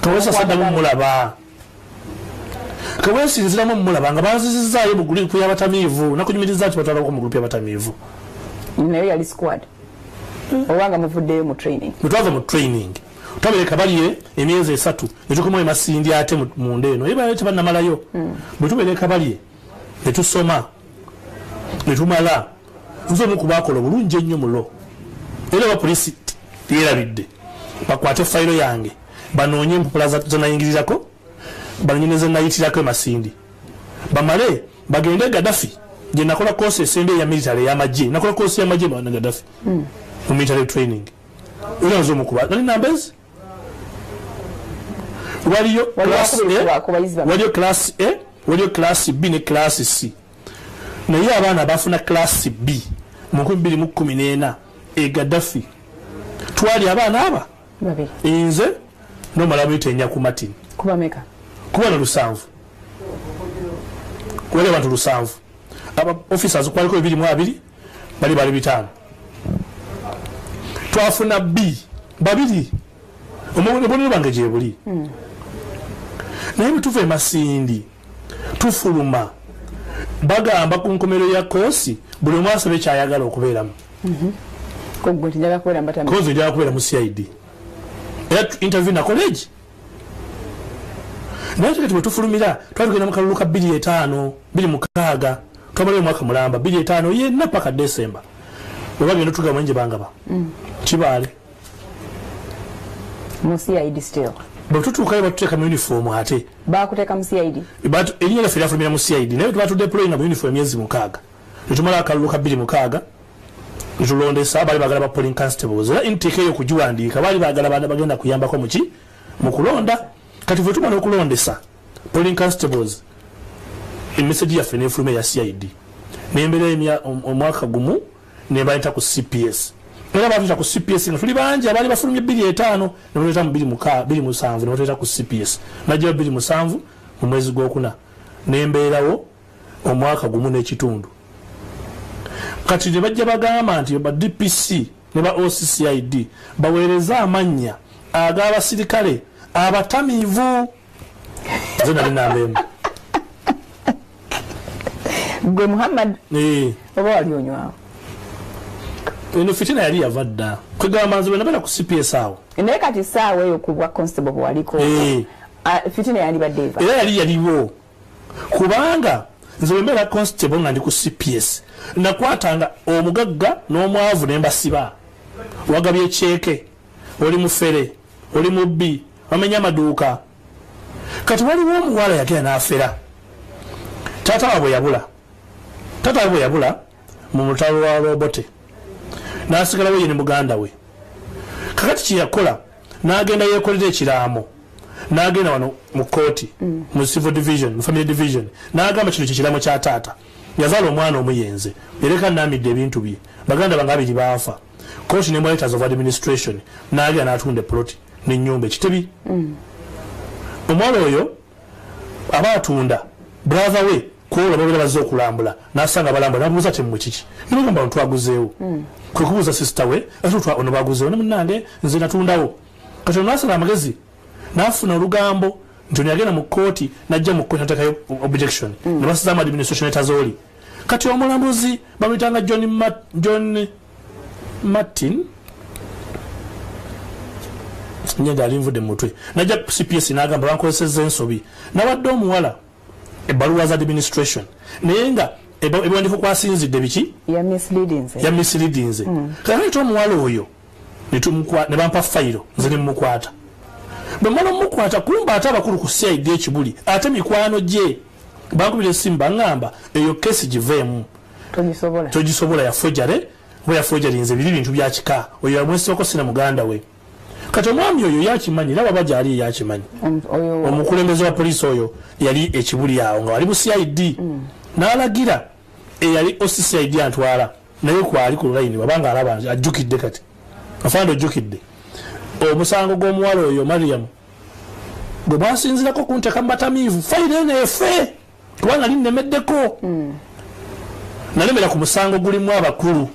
S3: Kawesi saddamu mulaba Kawesi nziramu mulaba nga banzizizaayo mu gulipu y'abatamiivu nakunyumiriza nti batwalako mu gulipu y'abatamiivu
S1: naye yali squad obanga muvuddeyo mu training
S3: mutwava mu training twabere kabalye emyezi 3 netukomayo emasindi ate munda eno yebayo tebannamalayo bwe tubere kabalye netusoma netumala nze omu kubaakola obulungi ennyo mulo era abapoliisi yerabidde bakwate fayiro yange banoonye empapula zenayingirirako banonyene zenayitirako emasindi bamale bagende Gaddafi gye nakola koosi esembe ya military y'amagye nakola koosi y'amagye bana Gaddafi mu military training era nze omu kuba nali nambezi waliyo class A waliyo class B ne class C naye abaana bafuna class B mu 2014 Gaddafi twali abaana aba nze nomala bwitenya ku Martin
S1: kuba meka
S3: kuba na lusanvu wale bantu lusanvu aba officers kwaliko 22 bali 5 twafuna B babiri omubone bange je buli naye bituve masindi tufuluma bagamba ku nkomero ya kosi buli mwasa be kyayagala okubeeramu
S1: ko gwe tinjaga kubeera mbata
S3: kozi njaga kubeera mu CID era interview na college naye kati bwetufulumira twatugenda mu kalulu ka 25 twamala omwaka mulamba 25 yenna paka December webagenda tugamba nje bangaba Kibaale
S1: mu CID still
S3: batutuukayo batuteeka mu uniform ate
S1: bakuteeka mu CID
S3: erinya lyaffe lyafulumira mu CID naye batudeployinga mu uniform emyezi 6 netumala akalulu ka 26 netulondesa baali bagala ba polling constables era intake eyo kugiwandiika baali bagala baana bagenda kuyambako muki mu kulonda kati ffe tumala okulondesa polling constables emessage yaffe nefuluma ya CID nembeera omwaka gumu nebayita ku CPS era batuta ku CPS nga tuli bangi abaali bafulumye 25 nebaleeta mu 27 nebaleeta ku CPS najja 27 mu mwezi gw'okuna nembeerawo omwaka gumu n'ekitundu kati ne bajja bagamba nti ba DPC ne ba OCCID baweereza amannya ag'abasirikale abatamiivu zena linambemu
S1: gwe Muhammad oba wali onywawo
S3: eno fitina yali yavadda kwegamba nze bwe ku CPS awo
S1: naye kati saawa eyo ku bwa constable bwaliko fitina yali badde eva
S3: era yaliwo kubanga nze bwe constable nga ndi ku CPS nakwatanga omugagga n'omwavu nembasiba wagabye cheeke oli mufere oli mubbi wamenya amaduuka kati waliwo omuwala yagenda n'afera taata waabwe yabula mu mutalo wa Robote n'asigalawo ye ne muganda we kakati kyeyakola n'agenda yeekolera ekiraamo n'agenda wano mu kooti mu civil division mu family division n'agamba kino kyekiraamo kya taata yazaala omwana omuyenze yereka namidde ebintu bye baganda bange abiri baafa kooti ne monitors of administration n'agenda n'atunda ploti n'ennyumba ekitebi omwana oyo aba atunda brother we kuola babera bazze okulambula n'asanga balambula n'abuuza temwe kiki nibagamba ntwaguzeewo kwe kubuuza sister we atutwa ono baguzeewo ne munnange nze natundawo kati n'asala amagezi n'afuna olugambo nti ono yagenda mu kooti n'ajja mu kooti natekayo objection ne basizaamu administration etazooli kati omulambuzi bamuyitanga John Martin nyenga alinvudde mu mutwe najja CPS n'agamba bankozesezza ensobi nabadde omuwala ebbaluwa za administration naye nga ebiwandiiko kwasinzidde biki
S1: ya
S3: misleadinze kaleeta omuwala oyo ne bampa fayiro nze ne mmukwata bwe mmala mmukwata kumba ate abakulu ku CID ekibuli ate mikwano gye bankubira essimu baŋŋamba eyo kesi giveemu togisobola yafojare bwe yafojarinze biri bintu bya kika oyo yamwesibako sina muganda we kati omwami oyo yakimanyi naba bajaali yakimanyi omukulembeze wa poliisi oyo yali ekibuli awo nga wali mu CID n'alagira eyali OCCID antwala naye kwali ku line wabanga alaba ajjukidde kati afande ojjukidde omusango gw'omuwala oyo Mariam gwe basinzirako kunteka matamiivu fayiro eno efe kubanga linnemeddeko nalemera ku musango gulimu abakulu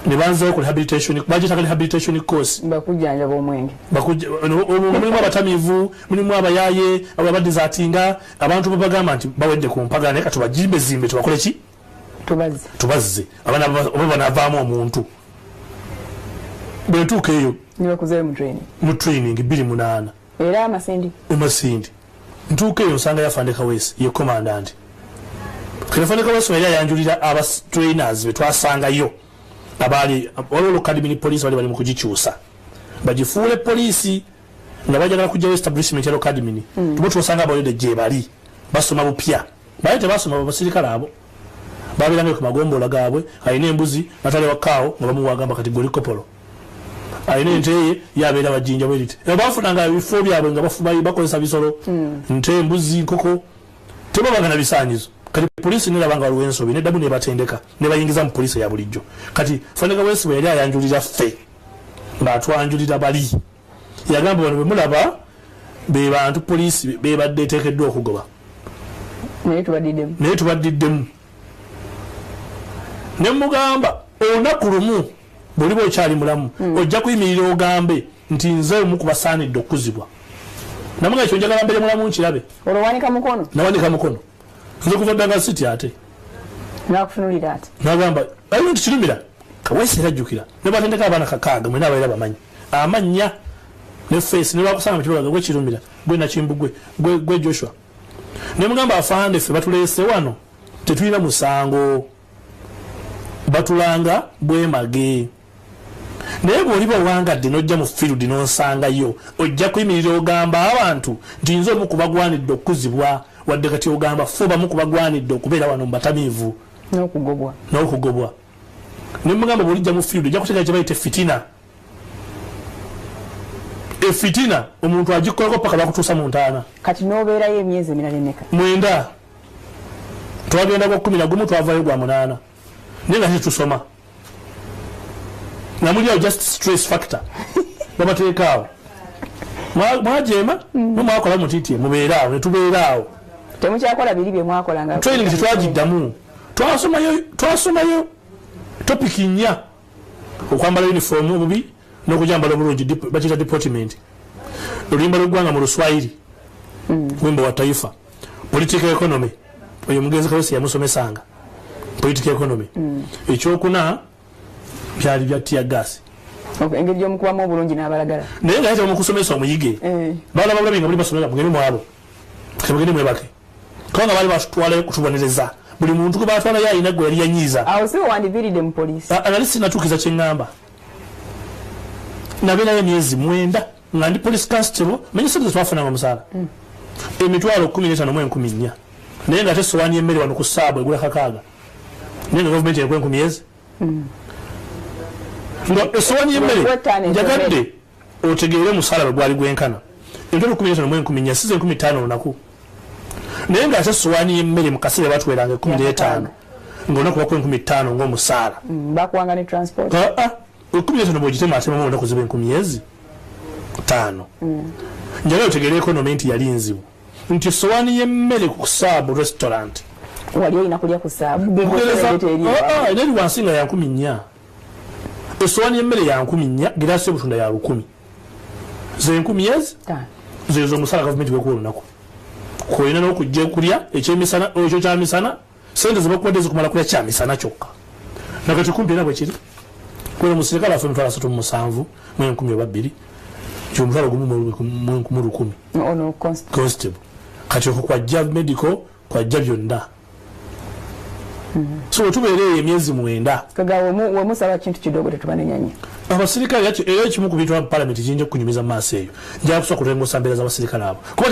S3: ne banzeewo ku rehabilitation bagitaka rehabilitation course
S1: bakujjanjaba omwenge
S3: mulimu abatamiivu mulimu abayaaye abadizaatinga abantu babagamba nti bawedde ku mpagala naye kati bajimbezimbe tubakole ki tubazze abaana banaavaamu omuntu bwentuuka eyo mu training 28
S1: era
S3: amasindi ntuuka eyo nsanga yafande Kaweesi ye commandant Fande Kaweesi yali ayanjulira aba trainers betwasangayo abali waliwo academy police bali mu kugikyusa bagifuule poliisi nga bajagala kujjayo establishment ya academy tubo twosanga abalode gye bali basoma bupya baye tebasoma abasirikale abo babirange ku magombola gaabwe ayina embuzi natale wakaawo nga bamuwagamba kati goli kopolo ayina ente yabeera bajinja bweriti bafunanga ebifo byabwe nga bakozesa bisolo nte embuzi nkoko tebabanga bisaanyizo kati poliisi nerabanga waliwo ensobi neddamu nebatendeka nebayingiza mu poliisi ya bulijjo kati Fande Kaweesi bwe yali ayanjulira ffe ng'atwanjulira bali yagamba bano bwe mulaba be bantu poliisi bebadde eteekeddwa okugoba naye tubaddiddemu ne mugamba olunaku lumu bw'oliba okyali mulamu ojja kuyimirira ogambe nti nze omu kubasaanidde okuzibwa namuga ekyo njagala mbere mulamu nkirabe nawanika mukono nze kuva Ddanga City ate
S1: nakufunulira ati
S3: nagamba ayo nti kirumira Kaweesi erajjukira ne batendeka abaana kakaaga mwena abaera bamanyi amanya ne face ne bakusanga mu kibuga gwe kirumira gwe Nakimbugwe gwe Joshua ne mugamba afande ffe batuleese wano tetulina musango batulanga bwemage naye bw'oliba owangadde n'ojja mu field n'onsangayo ojja kuyimirira ogamba abantu nti nze omu kubagwanidde okuzibwa wadde kati ogamba ffe bamu kubagwanidde okubeera wano mu batamiivu n'okugobwa ne mugamba bw'olijja mu field ojja kutegeera kye bayita fitina efitina omuntu agikolako paka bakutuusa mu ntaana
S1: kati n'obeerayo emyezi emirala emeka
S3: 9 twagenda kwa 11 twavayo gwa 8 naye nga tetusoma namuliawo just stress factor babateekaawo mwajeema nomwakola mutiitie mubeeraawo netubeeraawo
S1: temukyakola biri bye mwakolanga
S3: training tetwagiddamu twasomayo topic 4 okwambala uniform obubi n'okujambala obulungi bakiyita deportment oluyimba lw'eggwanga mu Luswayiri wimbo wa taifa political economy oyo mugenzi Kaweesi yamusomesanga political economy ekyokuna byali bya tear gas
S1: engeri gy'omukubamu obulungi n'abalagala
S3: naye nga yayita omukusomesa omuyige balaba bulabi nga buli basomera mugende mwabo mugende mwebake kubanga baali batwalayo kutubonereza buli muntu gwe batwalayo alina gwe yali yanyiiza
S1: awo si wandiviiridde mu poliisi
S3: nali sinatuukiza kye ŋŋamba nabeerayo emyezi 9 nga ndi police constable manyi sente twafunanga omusaala emitwalo 15 mu 14 naye nga ate sowaani y'emmere wano ku ssaabu egula kakaaga naye nga gavumenti erikuwa 10 myezi nga esowaani y'emmere njagadde otegeere omusaala bwe gwali gwenkana emitwalo 15 mu 14 size 15 olunaku naye nga ate sowaani y'emmere mu kaseera batweranga 15 nga olunaku bakuwa 15 ng'omusaala
S1: bakuwanga ne transport
S3: 15 bw'ogitema atemamu olunaku ziba 5 njagala otegeere economy nti yali nzibu nti sowaani y'emmere ku ssaabu restaurant
S1: wali olina kulya ku ssaabu
S3: neri wansi nga ya 14 esowaani y'emmere ya 14 giraasi y'obutunda ya 10 ze 10 zezo omusaala gavumenti gwekuwa olunaku kwolina n'okujja okulya ekyemisana ekyo kyamisana sente zibakubadde zikumala kulya kyamisana kyokka nakati kumpi era bwe kiri kwera musirikale affe 37 mu 10 oba 2 kyomutwalo gumu mu lukumi
S1: ono
S3: constable kati okwo kwajja medical kwajja byonna so tubeereyo emyezi 9
S1: kaga wemusaba kintu kidogo tetubanenya nnyo
S3: abasirikale era ekimu ku bintu parliament kiyinja kunyumiza maaso eyo njala kusobola kutengosa mbeera z'abasirikale abo kuba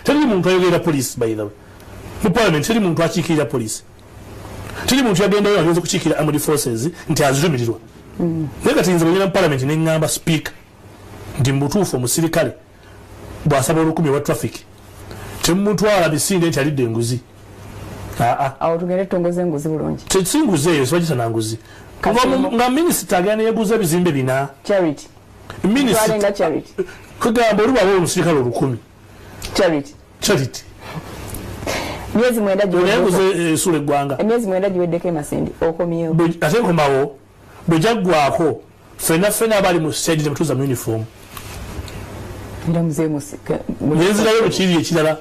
S3: teriyo muntu ayogerera police by the way mu parliament teri muntu akiikirira police teri muntu yagendayo agenze kukiikirira armed forces nti azitumirirwa naye kati nze bwegenda mu parliament ne ŋŋamba speaker nti mu butuufu omusirikale bw'asaba olukumi wa traffic temumutwala bisinde nti alidde enguzi
S1: awo tugende tutongoze enguzi bulungi
S3: tesinguzi eyo siba gitana nguzi nga minisita agenda yeguza ebizimbe 4
S1: charity
S3: minisita
S1: charity
S3: kugamba olubawo omusirikale 1000 charity
S1: myezi 9
S3: giweddeko esula eggwanga
S1: emyezi 9 giweddeko emasindi okomyewo
S3: ate nkomawo bwe jaggwako fena abali mu stage temutuuza mu uniform nenzirayo lukiri ekirala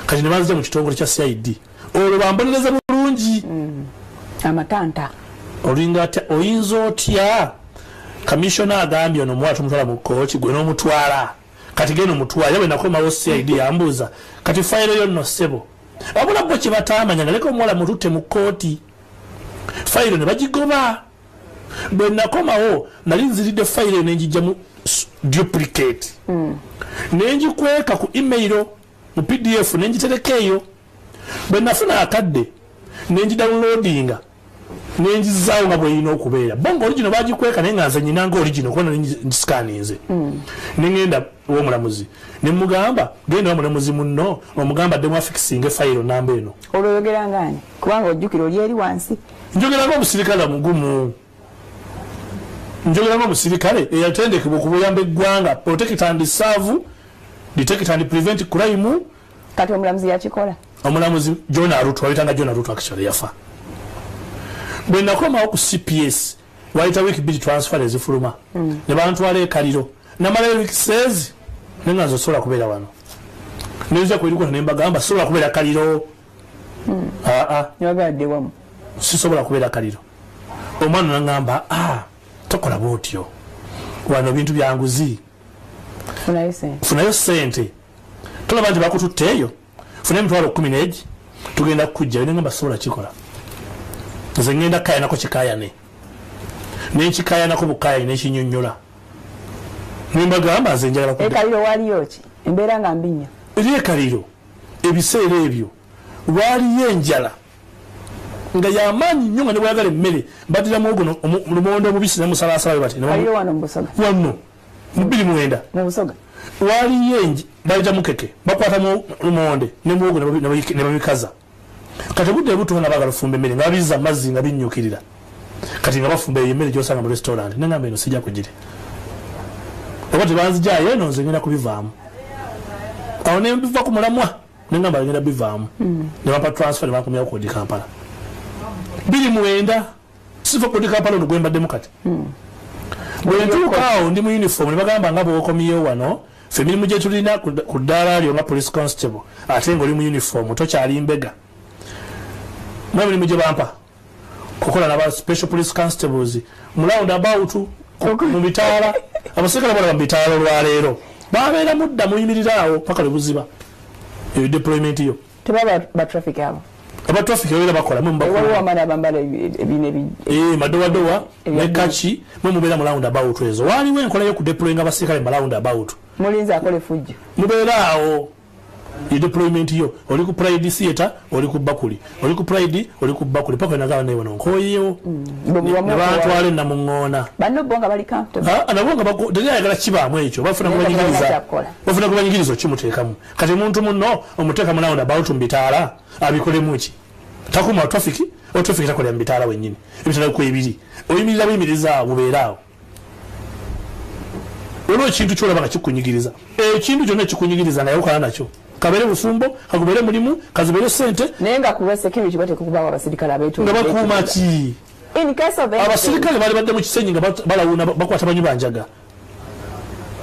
S3: kati ne banzija mu kitongole kya CID olwo bambonereza bulungi
S1: amatanta
S3: olinga oyinza otya kamishona agambye ono muwala tumutwala mu kkooti gwe n'omutwala kati genda omutwala yawe nakomawo CID yambuuza kati fayiro yo nno ssebo wabula bo kye bataamanya nga leka omuwala mututte mu kkooti fayiro ne bagigoba bwe nakomawo nali nziridde fayiro nenjijja mu duplicate nenjikweka ku email mu PDF nenjitereka eyo bwe nafuna akadde nenjidownloadinga nenjizaawo nga bweyina okubeera bongo original bagikweka naye nga nze nyinanga original kubona ngisikaninze nengenda w'omulamuzi nemugamba genda w'omulamuzi munno omugamba ddemu afikisinga efayiro namba eno
S1: olwoyogera ngani kubanga ojjukira oli eri wansi
S3: njogera ng'omusirikale mugumu njogera ng'omusirikale eyatendekebwa okubuyamba eggwanga protect and serve detect and prevent crime
S1: kati omulamuzi yakikola
S3: omulamuzi John Aruto wayitanga John Aruto actually yafa bwe nakomawo ku CPS wayita week bill transfer ezifuluma ne bantwala ekaliro namala week says nenga nzosobola kubeera wano nenza kwiriko nembagamba sobola kubeera kaliro
S1: yagadde wamu
S3: sisobola kubeera kaliro omwana nangamba tokola bwotyo wano bintu byanguzi funayo sente tolaba nti bakututteeyo funa emitwalo 10 tugenda kujja nengamba sobola kikola nze ngenda kayanako kikayane nenkikayanako bukayane nekinyonnyola nembagamba nze njagala
S1: ekaliro waliyo ki embeera nga mbi nnyo
S3: eri ekaliro ebiseera ebyo waliyo enjala nga yamaanyi nnyo nga ne bwayagala emmere badira muogo lumonde omubisi nemusalasala bati
S1: wano
S3: mu 29
S1: mu Busoga
S3: waliyo enji bayita mukeke bakwatamu lumonde ne muogo ne babikaza kati budde butuuna bagala fumba emmere nga babiza amazzi nga binnyukirira kati nga bafumba emmere gyosanga mu restaurant nengamba eno sijja kugire oba tebanzijayo eno nze ngenda kubivaamu awo nembiva ku mulamwa nengamba ngenda bivaamu ne bampa transfer ne bankomyawo kodi Kampala 29 sifa kodi Kampala ono gwembaddemu kati bwe ntuuka awo ndi mu uniform ne bagamba nga bwokomyewo wano ffe emirimu gye tulina ku ddaala lyo nga police constable ate ng'oli mu uniform tokyali mbega mwemirimu gye bampa kukola naba special police constables mu round about mu bitaala abasirikale bala mu bitaala olwaleero babeera mudda muyimirira awo paka lwebuziba eyo deployment yo
S1: tebaba ba traffic abo
S3: aba traffic yoera bakola mu madowadowa ne kachi mu mubeera mu round about ezo waliwo enkola yo ku deploying abasirikale mu round about
S1: mulinzi akole fujjo
S3: mubeera awo deployment yo oli ku Pride theater oli ku Bakuli oli ku Pride oli ku Bakuli paka nagala ne wono nkoyeyo bantwale na mungona
S1: banno bonga bali comfortable
S3: anabonga bako dali ayagala kibaamu ekyo bafuna kubanyigiriza kimuteekamu kati muntu munno omuteeka mulawunda about mbitaala abikole muki takuma traffic o traffic takola mbitaala wenyini ebitala ku ebiri oyimirira bimiriza mubeeraawo olwo ekintu kyolaba nga kikunyigiriza ekintu kyonna kikunyigiriza naye okala nakyo kabere bufumbo kakubere mulimu kazibere sente
S1: nenga kuba security bate kukubawa abasirikale abetu
S3: nga bakuuma ki
S1: in case of
S3: abasirikale bali badde mu kisenyi nga balawuna bakwata banyu banjaga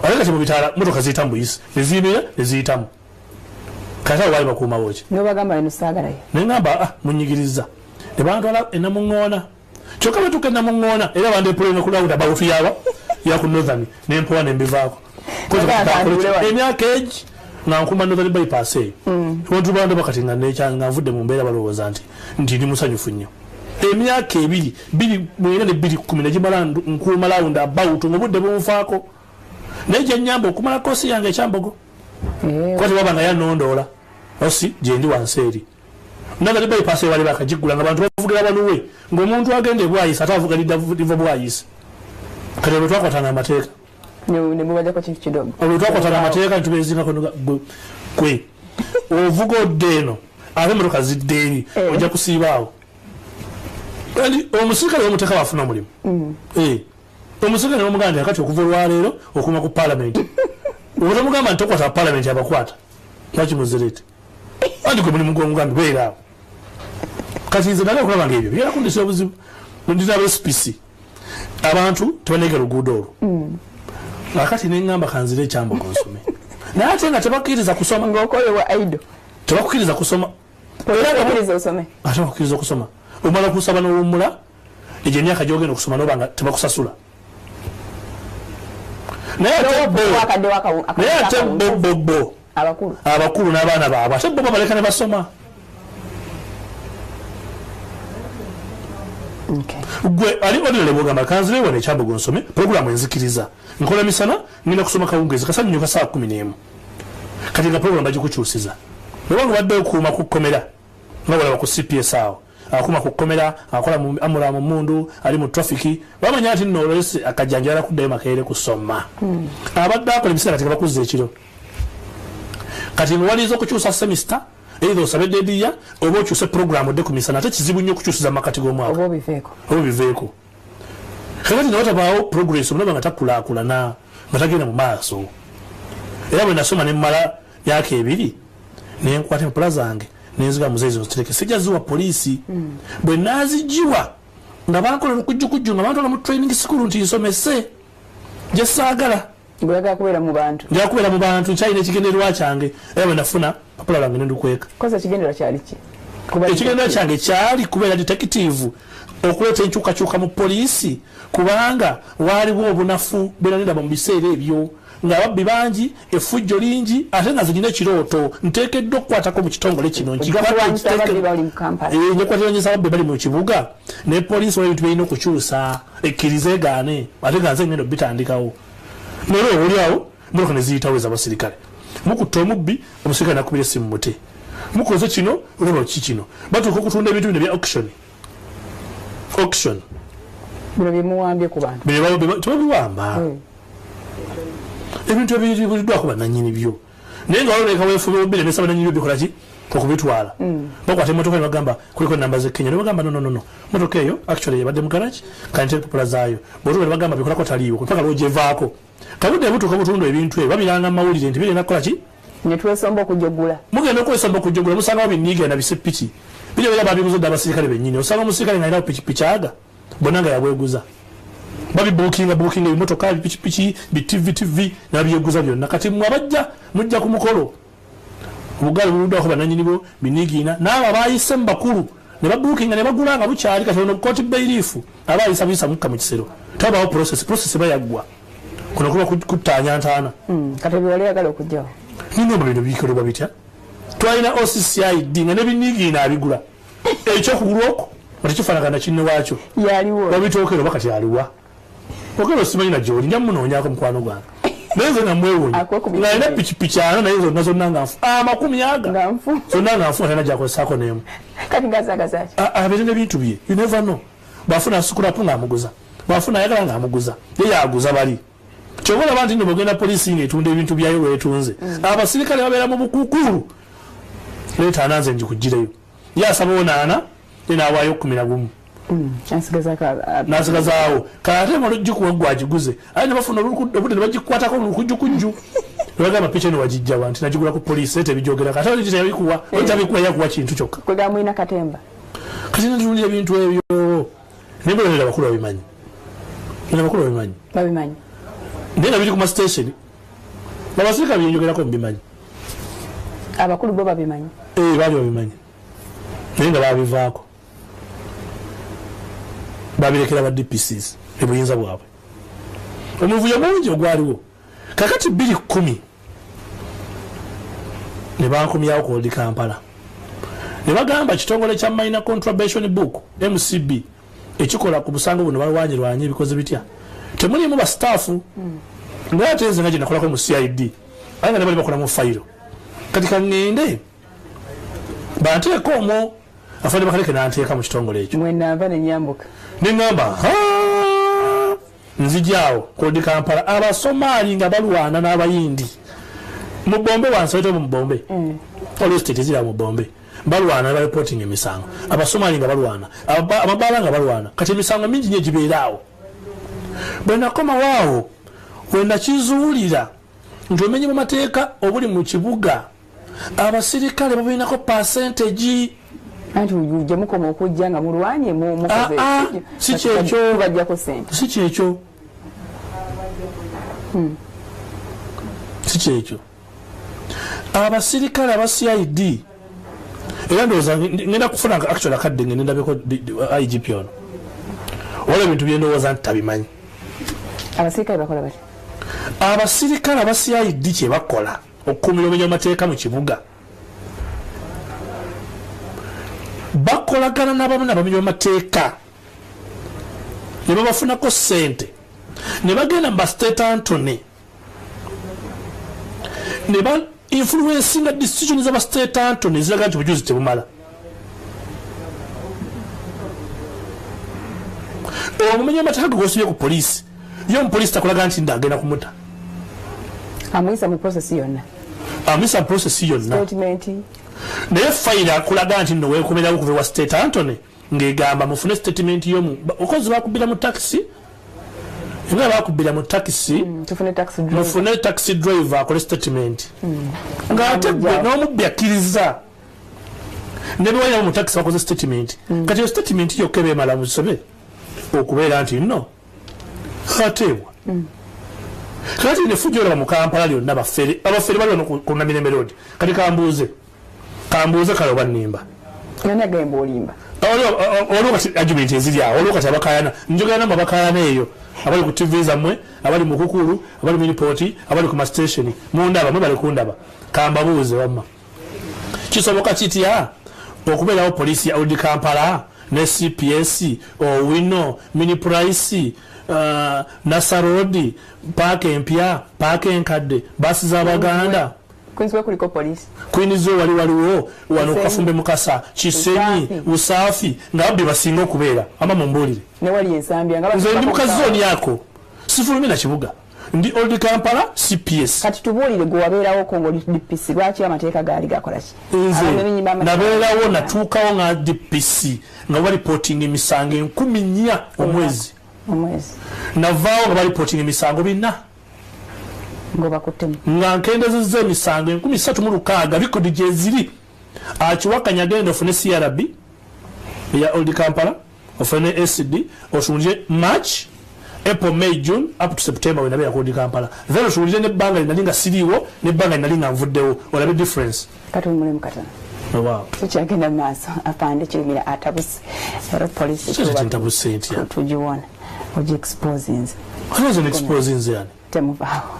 S3: aleka kye mu bitaala motoka ziyitamu buyisi neziyimira neziyitamu kata wali bakuuma woki
S1: nobagamba eno saagalayo
S3: nengamba munyigiriza ne bantwala enamuŋŋoona kyokka batuka enamuŋŋoona era bandeployinga ku lawunda bawutu yaaba ya ku northern nempowa nembivaako emyaka egi nga nkuma northern bypass eyo wantu banda bakati nga nekyanga nvudde mu mbeera balowooza nti ndi musanyufu nnyo emyaka 2 negimala nkuuma lawunda about mu budde bunfaako naye gyennyamba okumala kosi yange ekyambogo kwati baba nga yanondoola osi gyendi wansi eri naga bypass eyo bali bakagigula nga bantu bavugira baluwe ng'omuntu agenda ebwayisa ate avuga liva bwayisa kati olwo twakwatana amateeka olwo twakwatana amateeka ntubezingako kwe ovuga odde eno ate emotoka zidde eri ojja kusiibaawo omusirikale w'omuteeka wafuna omulimu omusirikale n'omuganda nti akati okuva olwaleero okuma ku paalamenti obutamugamba nti tokwata paalamenti abakwata lwaki muzirete anti gwe mulimu gw'omuganda beeraawo kati nze naga okulaba ngaebyo byera kundisa obuzibu ndinaba spc abantu tebanega luguudo olwo akati neŋŋamba kanzire ekyambogo nsome naye ate nga tebakkiriza kusoma
S1: ng'okolewa aido
S3: tebakukkiriza kusoma ate bakukkiriza okusoma omala kusaba n'owummula egyo emyaka gyogenda okusoma noba nga tebakusasula naye ate bo abakulu n'abaana baabwe ate bo babaleka ne basoma gwe ali ordinary bwogamba kanzire wano ekyambogo nsome programu enzikiriza nkola misana ngenda kusoma kawungeezi kasanyu nyoka saa 11 kati nga programu bagikukyusiza noba nga badde okuuma ku kkomera nga walaba ku cps awo akuma ku kkomera akola mu amula mu mundu ali mu trafiki bamanya ati nno olwesi akajjanjala kuddayo makaire kusoma abadde akola ebiseera kati bakuzza ekiro kati waliza okukyusa semester either osabe dediya oba okyuse programu odde ku misana ate kizibu nnyo okukyusiza makati g'omwaka oba biveeko kakati nawe tabaawo progress omunaba nga takulaakulana nga tagenda mu maaso era bwe nasoma ne mmala myaka 2 naye nkwata empula zange nenziga muzeezo nzitereke sijja ziwa poliisi bwe naazigiwa nga bankola olukujjukujju nga bantwala mu training school nti nsomese gye saagala
S1: njagala kubeera mu bantu nkyalina ekigendererwa kyange era bwe nafuna papula lwange nendukweka ekigendererwa kyange kyali kubeera detective okuleeta enkyukakyuka mu poliisi kubanga waaliwo obunafu beeraniraba mu biseera ebyo ng'ababbi bangi effujjo lingi ate nga zirina ekirooto nteekeddwa okukwatako mu kitongole kino nyekwatanyisa ababbi bali mu kibuga ne poliisi wali ebintu birina okukyusa ekkiriza egaane ate nga nze ngenda obitandikawo naye oliawo motoka ne ziyitawo ez'abasirikale mukutta omubbi omusirikale nakubira essimu mute mukoze kino olaba ki kino batuuka okutunda ebintu bino bya auction bino byemuwambye ku bantu
S3: tebabiwamba ebintu ebiribuliddwako bannannyini byo naye nga waloleka weefube biremesa bannannyini byo bikolaki okubitwala bakwata emotoka ne bagamba kuliko enamba z'ekenya ne bagamba no motoka eyo actually yabadde mu garage kanti empapula zaayo bwotuba ne bagamba bikolako taliiwo kupaka lwogyevaako kabudde butuuka butundu ebintu ebyo babiranga mu mawulire nti birina kukola ki
S1: netwesomba okujogula
S3: mugenda okwesomba okujogula musangawo binniiga na bisepiki biryo bira babiguza dde abasirikale bennyini osanga omusirikale nga alinawo pikipiki aga bonna nga yabweguza babibuukinga ebimotoka bipikipiki bitv nabyeguza byonna kati mwe abajja mujja ku mukolo obugaali buluddwako bannannyini bo biniigiina n'abo abaayise mu bakulu ne babuukinga ne bagula nga bukyali kati ono kooti bayiriifu abaayisa buyisa mukka mu kisero tabaawo process bayaggwa kuno kuba kuttaanya ntaana
S1: kati ebyowali yagala okugjawo
S3: ninomba bino bikolebwa bitya twalina OCCID nga ne biniigiina abigula ekyokugulu okwo nga tekifaanagana kinne waakyo babitookero oba kati aliwa okero simanyi na gyoli nja munoonyaako mukwano gwange naye nze nga mwewunya nga alina pikipiki ano naye zonna nga nfu amakumi aga zonna nga nfu nga talina gyakozesaako n'emu abirina ebintu bye you never know bwafuna asukulapu ng'amuguza bwafuna ayagala ng'amuguza ye yaguza bali kyoba olaba nti nno bwegenda poliisi ng'etunda ebintu byayo lwetunze abasirikale babeera mu bukuukulu leeta ananze njikugireyo ye asabawo 8 ye naawaayo 11 nasigazaawo kate malojjikuwa gwagiguze aye ne bafuna obudde ne bagikwatako olukujjukujju ne bagamba picha eno wagijjawa nti nagigula ku poliisi leeta ebijogera kate oliti teyabikuwa otabikuwa yakuwa kintu kyokka
S1: kwegamwina katemba
S3: kati natulunira ebintu ebyo naye mbulonera abakulu babimanyi
S1: babimanyi
S3: naye nga biri ku mastation abasirikale byenjogerako mubimanyi
S1: abakulu bo babimanyi
S3: baali babimanyi naye nga babivaako babirekera ba DPCs ebuyinza bwabwe omuvuyo mungi ogwaliwo kakati 2010 ne bankomyawo ku Old Kampala ne bagamba kitongole kya Minor Contravention Book MCB ekikola ku busango buno balwanyirwanye ebikoze bitya temulimu ba staff nga atenze nga nakolako mu CID anga ne bali bakola mu file kati kangende banteeko omwo afande bakaleke nanteeka mu kitongole ekyo
S1: mwenava ne nyambuka
S3: ne ngamba nzijaawo ku Old Kampala abasomali nga balwana n'abayindi mu Bombe wansoyete mu Bombe police state zira mu Bombe balwana ba reporting emisango abasomali nga balwana amabala nga balwana kati emisango mingi nye gibeeraawo bwena koma waawo wenda kizuulira nti omenye mu mateeka obuli mu kibuga abasirikale babiinako percentage
S1: anti ujja mukoma okujja nga mulwanye mukoze
S3: si kyekyo
S1: bajjako sente
S3: si kyekyo si kyekyo abasirikale aba CID era ndowooza ngenda kufuna actual akadde ngende ndabeko IGP ono wala ebintu byendowooza nti tabimanyi
S1: abasirikale bakola bati
S3: abasirikale aba CID kye bakola okukumira obumenya amateeka mu kibuga bakolagana n'abamu n'abamenya amateeka ne babafunako ssente ne bagenda mu State Antony ne ba influencing decisions of State Antony ziraga nti bujuzi tebumala omumenya amateeka gosibye ku poliisi yo omupoliisi takolaga nti ndagenda kumuta
S1: amuyisa mu process yonna
S3: amuyisa mu process yonna
S1: statement
S3: naye fayira kulaga nti nno weekomerawo okuva wa State Antony ng'egamba mufune statement y'omu okozi bakubira mu taxi nga bakubira mu taxi mufune taxi driver akole statement ng'ate gwe n'omubbi akkiriza ne bewalira mu taxi bakoze statement kati yo statement yokka ebeemala musobe okubeera nti nno ateebwa kati ne fujja olaba mu Kampala lyonna abafere bali wano ku Namirembe Road kati kambuuze kale oba nnimba
S1: nani agamba olimba
S3: olwo kati argument eziri awo olwo kati abakayana njogera mu abakayana eyo abali ku TV zammwe abali mu Kukulu abali mu Nipoti abali ku station mundaba mwe bali kundaba kambabuuze wamma kisoboka kitya okubeerawo poliisi ya Old Kampala ne CPS Owino Mini Price Nasarodi Park empya Park enkadde basi z'Abaganda
S1: kwinzwe kuliko police
S3: kwinizo waliwo wano Kafumbe Mukasa Kisenyi Usafi ngabbi basinga okubeera ama mumbulire
S1: ne wali ensambya ngaba
S3: nze ndi mukazoni yako sifulumi na kibuga ndi Old Kampala CPS
S1: kati tubulire gwe wabeerawo Kongo DPC lwaki amateeka gaali gakola ki
S3: nze nabeerawo natuukawo nga DPC nga bali reporting emisango 14 omwezi navaawo nga bali reporting emisango 4 nga nkendezezza emisango 13,600 bikodi gye ziri akiwakanya genda ofune CRB ya Old Kampala ofune SD oshunje March April May June up to September when nabeera ku Old Kampala then oshunje nebbanga linali nga siriiwo nebbanga linali nga nvuddewo olabe difference
S1: kati mulemu katana
S3: wow
S1: tukyagenda maaso afande kirumira atabuse era police
S3: ntabuse ntya
S1: tugiwona ogi exposing
S3: hanoze exposing yani
S1: temuvaawo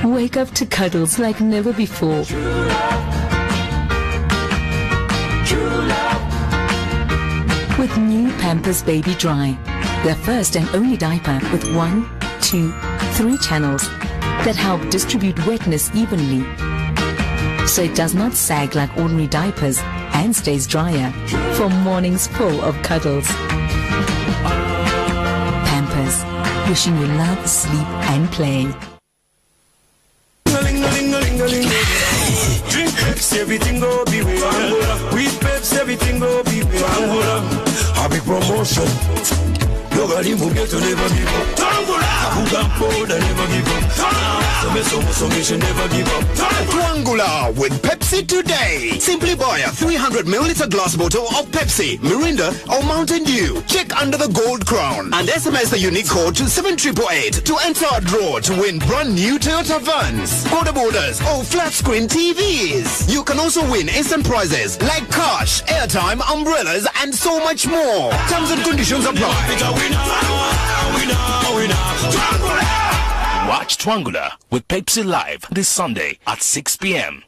S4: Wake up to cuddles like never before. With new Pampers Baby Dry, their first and only diaper with 1, 2, 3 channels that help distribute wetness evenly, so it does not sag like ordinary diapers and stays drier for mornings full of cuddles. Pampers, wishing you love, sleep and play.
S2: Drink Pepsi, everything go be well. With Pepsi, everything go be well. A big promotion.
S11: Nobody move you to never give up. Twangula never give up. So never give up.
S7: Twangula with Pepsi today. Simply buy a 300 milliliter glass bottle of Pepsi, Mirinda or Mountain Dew. Check under the gold crown and SMS the unique code to 7888 to enter a draw to win brand new Toyota vans, quarter borders or flat screen TVs. You can also win instant prizes like cash, airtime, umbrellas and so much more. Terms and conditions apply.
S5: Watch Twangula with Pepsi Live this Sunday at 6 p.m.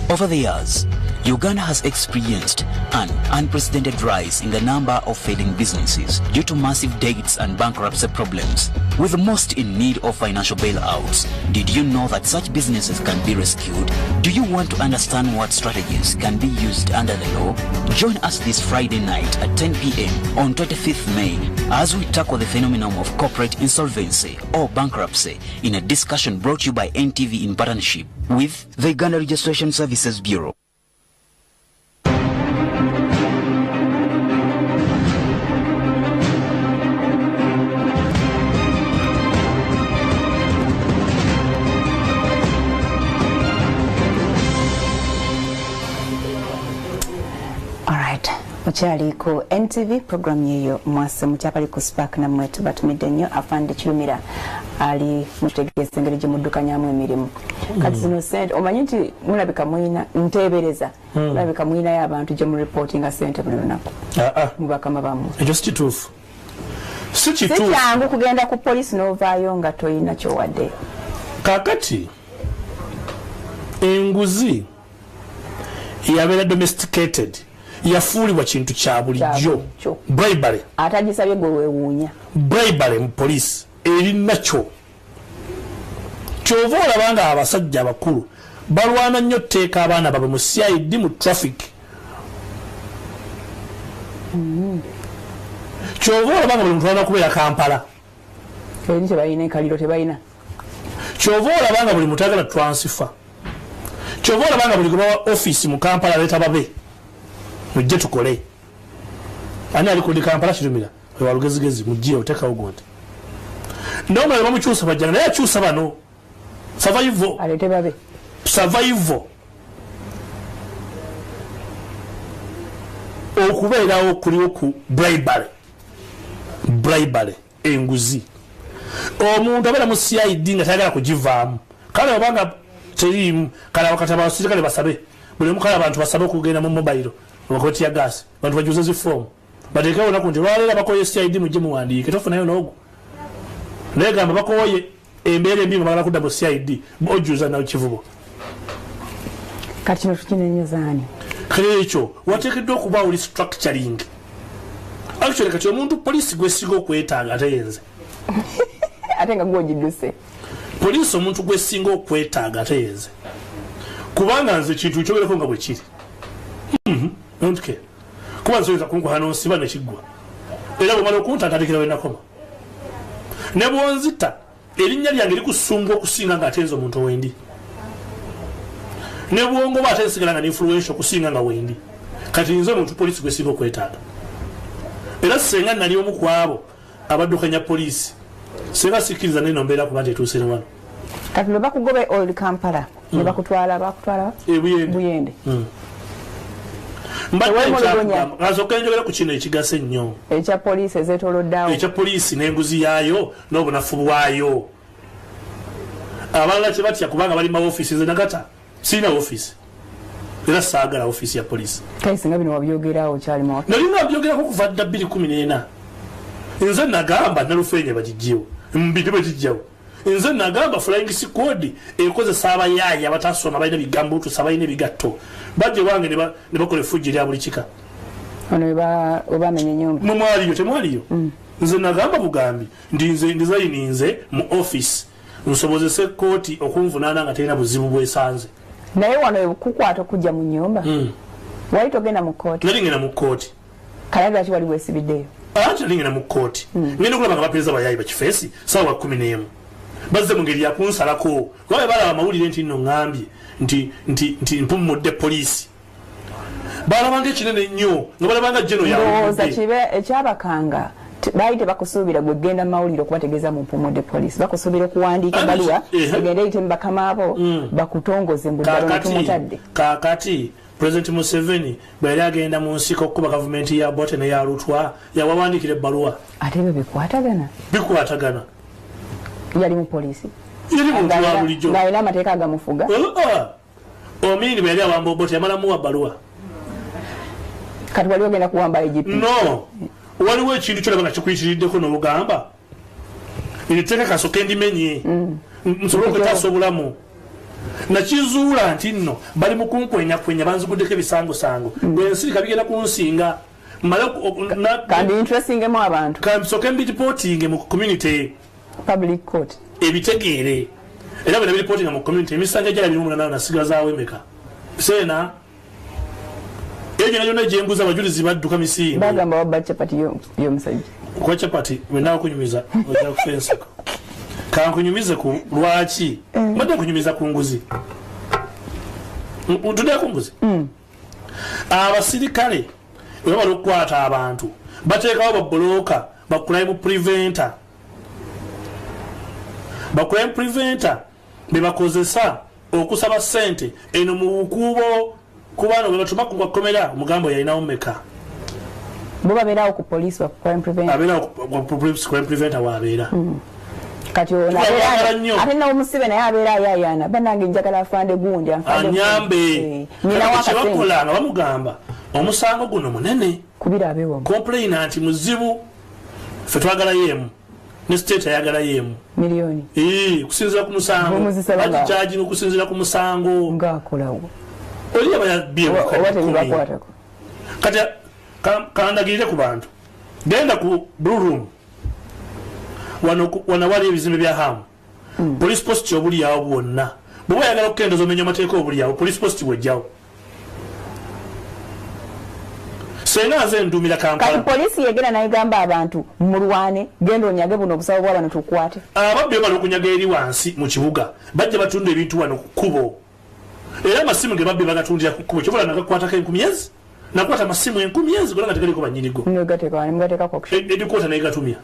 S12: Over the years, Uganda has experienced an unprecedented rise in the number of failing businesses due to massive debts and bankruptcy problems, with the most in need of financial bailouts. Did you know that such businesses can be rescued? Do you want to understand what strategies can be used under the law? Join us this Friday night at 10 p.m. on 25th May as we tackle the phenomenon of corporate insolvency or bankruptcy in a discussion brought to you by NTV in partnership with the Uganda Registration Services Bureau.
S1: Mukyali ku NTV program yeyo mwase mukyapali ku Spark na mwetu batumidde nnyo afande Kirumira ali mutegese engeri gye muddukanyamu emirimu kati zino sente omanyi nti mulabika mwina nteebereza mulabika mwina y'abantu gye mu reportinga sente buli lunaku mubakama bammwe
S3: ekyo si kituufu
S1: si kyangu kugenda ku poliisi n'ovaayo nga toyina kyowadde
S3: kaakati enguzi yabeera domesticated yafuulibwa kintu kya bulijjo bribery
S1: atagisabye gwe weewuunya
S3: bribery mu poliisi erina kyo kyova olabanga abasajja abakulu balwana nnyo tteeka abaana babwe mu CID mu traffic kyova olabanga buli muntu alina kubeera Kampala
S1: eri tebalina enkaliro tebalina
S3: kyova olabanga buli muntu agala transfer kyova olabanga buli gwe office mu Kampala aleeta babe mujje tukole ani ali ku Kampala Kirumira wa lugezigezi mujje otekawo gonte ndoma bamukyusa bajjana naye akyusa bano survival
S1: alete babe
S3: survival okubeerawo kuliwo ku bribery enguzi omuntu abeera mu CID nga tayagala kugivaamu kale obanga teriimu kale wakati abasirikale basabe buli mukala abantu basabe okugenda mu mobile wakoti ya gas bantu bajuze zi form bateekawo naku nti lwaleera bakoye CID mujje muwandiike tofunayo n'ogu naye gamba bakoye embeera embi bagala kudda mu CID ojuza nayo kivubo
S1: kati kino tukinenyeza
S3: ekyo wateekeddwa okubaawo restructuring actually kati omuntu poliisi gwesinga okwetaaga ateyenze
S1: ate nga gwogidduse
S3: poliisi omuntu gwesinga okwetaaga ateyenze kubanga nze kintu kyogereko nga bwe kiri kuba nsoyinza kunkuha nonsiba nekiggwa era bwemala okuntantatikira wenakoma ne bwonzita erinnya lyange likusunga okusinga ng'atenza omuntu owendi ne bwongoba ate nsigala nga ninfluential okusinga nga wendi kati nze omuntu poliisi gwesinga okwetaaga era senga nali omu ku abo abaddukanya poliisi senga sikkiriza neno mbeera kuba nti etuuse ne wano
S1: kati lwe bakugobe oli Kampala ne bakutwala Buyende
S3: ngasoka njogera ku kino ekigase nnyo
S1: ekya poliisi ezeetoloddeawo
S3: ekya poliisi n'enguzi yaayo n'obunafu bwayo abalala kyebatya kubanga bali mu ofiisi ze nagata sirina ofiisi era saagala ofiisi ya poliisi
S1: kale singa bino wabyogerawo kyali mu
S3: nali nabyogerako kuva dda 2014 nze nagamba nalufenye bagijjewo mbidi bagijjawo nze nagamba flying squad ekozesa abayaaya abatasoma balina bigambo tusa balina bigatto bajje wange ne bakola effujje lya buli kika
S1: obamenye nyumba
S3: mumwaliyo temwaliyo nze nagamba bugambi ndizayininze mu office nsobozese kooti okunvunaana nga terina buzibu bwesanze
S1: naye wano kukwata okujja mu nyumba wali togenda mu kooti
S3: nali ngenda mu kooti
S1: kalaga ki wali bwesibiddeyo
S3: ati nali ngenda mu kooti ngenda okulaba nga bapeereza bayayi bakifeesi saawa 11 bazze mu ngeri yakunsalako kuba balaba amawulire nti nno ŋŋambye nti mpumudde poliisi balabanga ekinene nnyo nga balabanga geno
S1: ndowooza kibe ekyabakanga baali tebakusuubira gwe genda mu mawulire okubategeeza mu mpumudde poliisi bakusuubira okuwandiika baluwa egenda eyite mu bakama abo bakutongoze mbuddalo netumutadde
S3: kaakati President Museveni bwe yali agenda mu nsiko okukuba gavumenti ya Bote ne ya Lutwa yawawandiikira ebbaluwa
S1: ate ebyo bikwatagana yali mu poliisi
S3: yali muntu wa bulijjo
S1: ng'alina amateeka agamufuga
S3: omini bwe yali awamba Bote yamala muwa bbaluwa
S1: kati wali ogenda kuwamba IGP
S3: no waliwo ekintu kyolaba nga kikuyitiriddeko n'olugamba eriteeka kasoke ndimenye nsobole okutaasa obulamu nakizuula nti nno bali mu kunkwenyakwenya banziguddeko ebisangosango bwensirika bigenda kunsinga
S1: kandi interestingemu abantu
S3: kansoke mbiripootinge mu community
S1: public court
S3: ebitegeere era bwe nabiripootinga mu community emisango egyala 18 nasigazaawo emeka seena egyona gyenguza abajulizi badduka misingi
S1: bagamba wabba chapati y'omusajja
S3: kwa chapati wendawo kunyumiza ojja kufensako kankunyumize ku lwaki mbadde kunyumiza ku nguzi tudde ku nguzi abasirikale bwe bamala okukwata abantu bateekawo babbulooka bacrime preventer be bakozesa okusaba ssente eno mu bukuubo ku baana bwe batuma ku makomera omugambo yalinawo meka
S1: bo babeerawo ku poliisi wa crime preventer
S3: abeerawo ku crime preventer waabeera
S1: kati ate n'omusibe naye abeera ayayana bannange njagala afande gundi
S3: anyambe kyebakola nga bamugamba omusango guno munene
S1: kubira abeewamu
S3: complainant muzibu ffe twagalayo emu ne state ayagalayo emu
S1: miliyoni
S3: okusinziira ku musango bagicaji n'okusinziira ku musango
S1: ngaakolawo
S3: oli abayabyewatebibakwatako kati kandagirire ku bantu genda ku blue room wano wali ebizimbe bya hamu police post obuli yawo bwonna bwe bayagala okukendeeza omenya amateeka obuli yawo police post bwejjawo senga nze ndumira Kampala
S1: kati poliisi yegenda nayigamba abantu mulwane genda onyage buno obusabo bwa bano tukwate
S3: ababbi bali okunyaga eri wansi mu kibuga bajja batunda ebintu wano ku kkubo era amasimu ge babbi bagatundira ku kkubo kyobola nagakwatako 10,000 nakwata amasimu 10,000 gona nga tegaliko bannyinigo edikota naye gatumya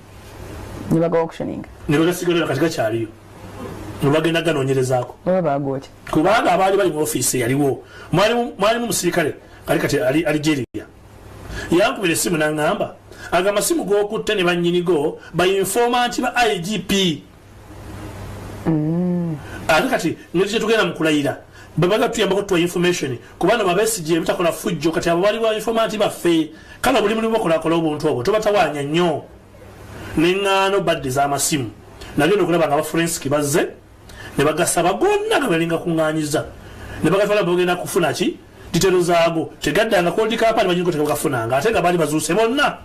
S1: ne baga auctioning
S3: ne bagasigalira kati gakyaliyo ne bagenda ganoonyerezaako
S1: babagooti
S3: kubanga abaali bali mu ofiisi yaliwo mwalimu musirikale kati ali Algeria yankubira essimu n'aŋŋamba aga amasimu g'okutte ne bannyinigo bainformanti ba IGP ate kati nekye tugenda mu kulayira bebaga tuyambako tuwa information kubanga babesigi ebitakola fujjo kati abo bali ba informanti baffe kale buli mulimu bakolakola obuntu obwo tobatawaanya nnyo n'eŋŋaano badde z'amasimu nagenda okulaba nga abaforensic bazze ne bagasaba gonna nga balinga kuŋŋaanyiza ne bagatwala bagenda kufuna ki ditero zaago tegaddanga koldikapani banyingo tekagafunanga ate nga baali bazuuse bonna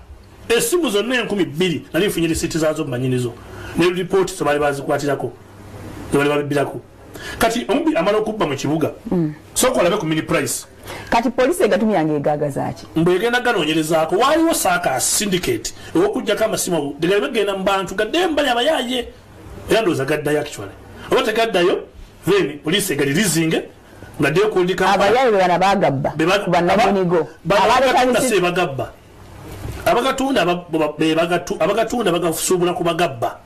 S3: essimu zonna 2,000 nali nfunye lisiti zaazo mumanyinizo ne ripooti zo baali bazikwatirako ne bali babibbirako kati omubbi amala okubba mu kibuga sooka olabe ku mini price
S1: kati poliisi egatumyanga egaagazaaki
S3: mbwegenda ganoonyerezaako waaliwo saaka syndicate ew'okuggyako amasimu degali bagenda mu bantu gaddemu bali abayaaye era ndowooza gaddayo actually oba tegaddayo then poliisi egali lizinge ngaddeyo kuldika
S1: abayaaye be bana bagabba ku bannaminigo
S3: bagabba abagatunda bagasuubula ku bagabba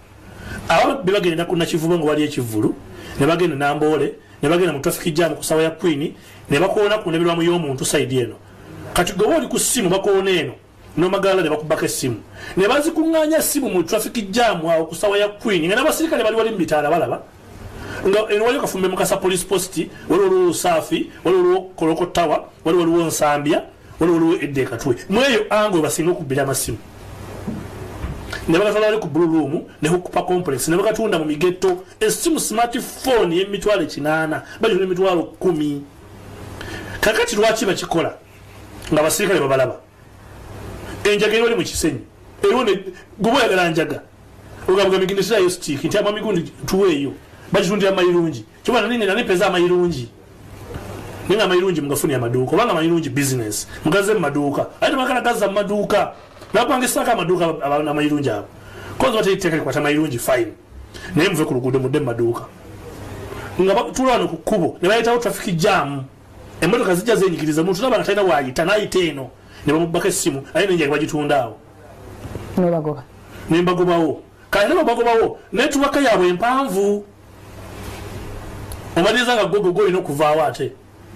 S3: ababbi bagenda ku nakivubo nga wali ekivulu ne bagenda Namboole ne bagenda mu traffic jam ku sawa ya Queen ne bakoona ku ndabirwamu y'omuntu side eno kati gwe oli ku ssimu bakoona eno n'omagala ne bakubako essimu ne bazikuŋŋaanya essimu mu traffic jam awo ku sawa ya Queen nga n'abasirikale bali wali mu mitaala balaba nga eno waliwo kafumbe mukasa police post waliwo Saafi waliwo Koloko Tower waliwo Nsambya waliwo Edde Katwe mweyo ango basinga okubbira amasimu ne bagatwala wali ku blue room ne hukupa complex ne bagatunda mu migetto essimu smartphone y'emitwalo 8 bali n'emitwalo 10 kakati lwaki bakikola nga basirikale babalaba enjaga eri mu kisenyi eriwo ne guboyagala njaga ogabuga migindi sirayo stick nti amamigundi tuweeyo bagitundira amayirungi kibona nini nanipeza amayirungi ninga amayirungi mugafuni amaduuka obanga amayirungi business mugaze mu maduuka ate bakala gaza mu maduuka napangisako amaduuka amayirungi abo kozi bateekeka likwata amayirungi fine naye muve ku luguudo mudde mu maduuka nga batula wano ku kkubo ne bayitawo traffic jam emmotoka zijja zenyikiriza muntu naba talina waayita n'ayita eno ne bamubaka essimu aye nenjagi bagitunda awo
S1: n'obagoba
S3: ne mbagobawo kale ne babagobawo netuwaka yaabwe empanvu omaliza nga gogo olina okuvaawo ate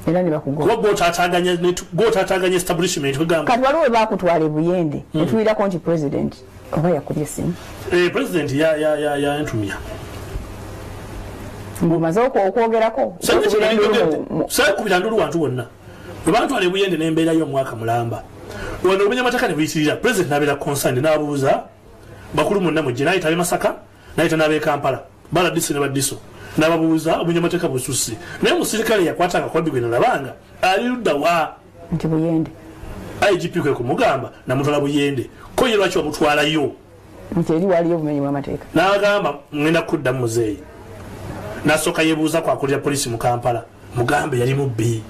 S1: era ne bakugoba
S3: gwotaataganya establishment kwegamba
S1: kati waliwo bakutwala ebuyende netuwirako nti president oba yakubye essimu
S3: president yantumya
S1: ng'omaze okwogerako
S3: sayekubira ndulu wantu wonna bwe bantwala ebuyende n'embeerayo omwaka mulamba wano omenya amataka ne buyitirira president n'abeera concerned n'abuuza bakulu munna mujje n'ayita ab'e Masaka n'ayita n'ab'e Kampala baladiso ne badiso n'ababuuza omenya amateka bususi naye omusirikale yakwatanga kwabi gwe nalabanga ali ludda wa
S1: nti buyende
S3: IGP kwe kumugamba namutwala buyende ko ye lwaki wamutwalayo
S1: nti eri waliyo obumenyi bw'amateeka
S3: n'agamba ngenda kudda mu muzeeyi n'asooka yeebuuza kwakulira polisi mu Kampala mugambe yali mubbi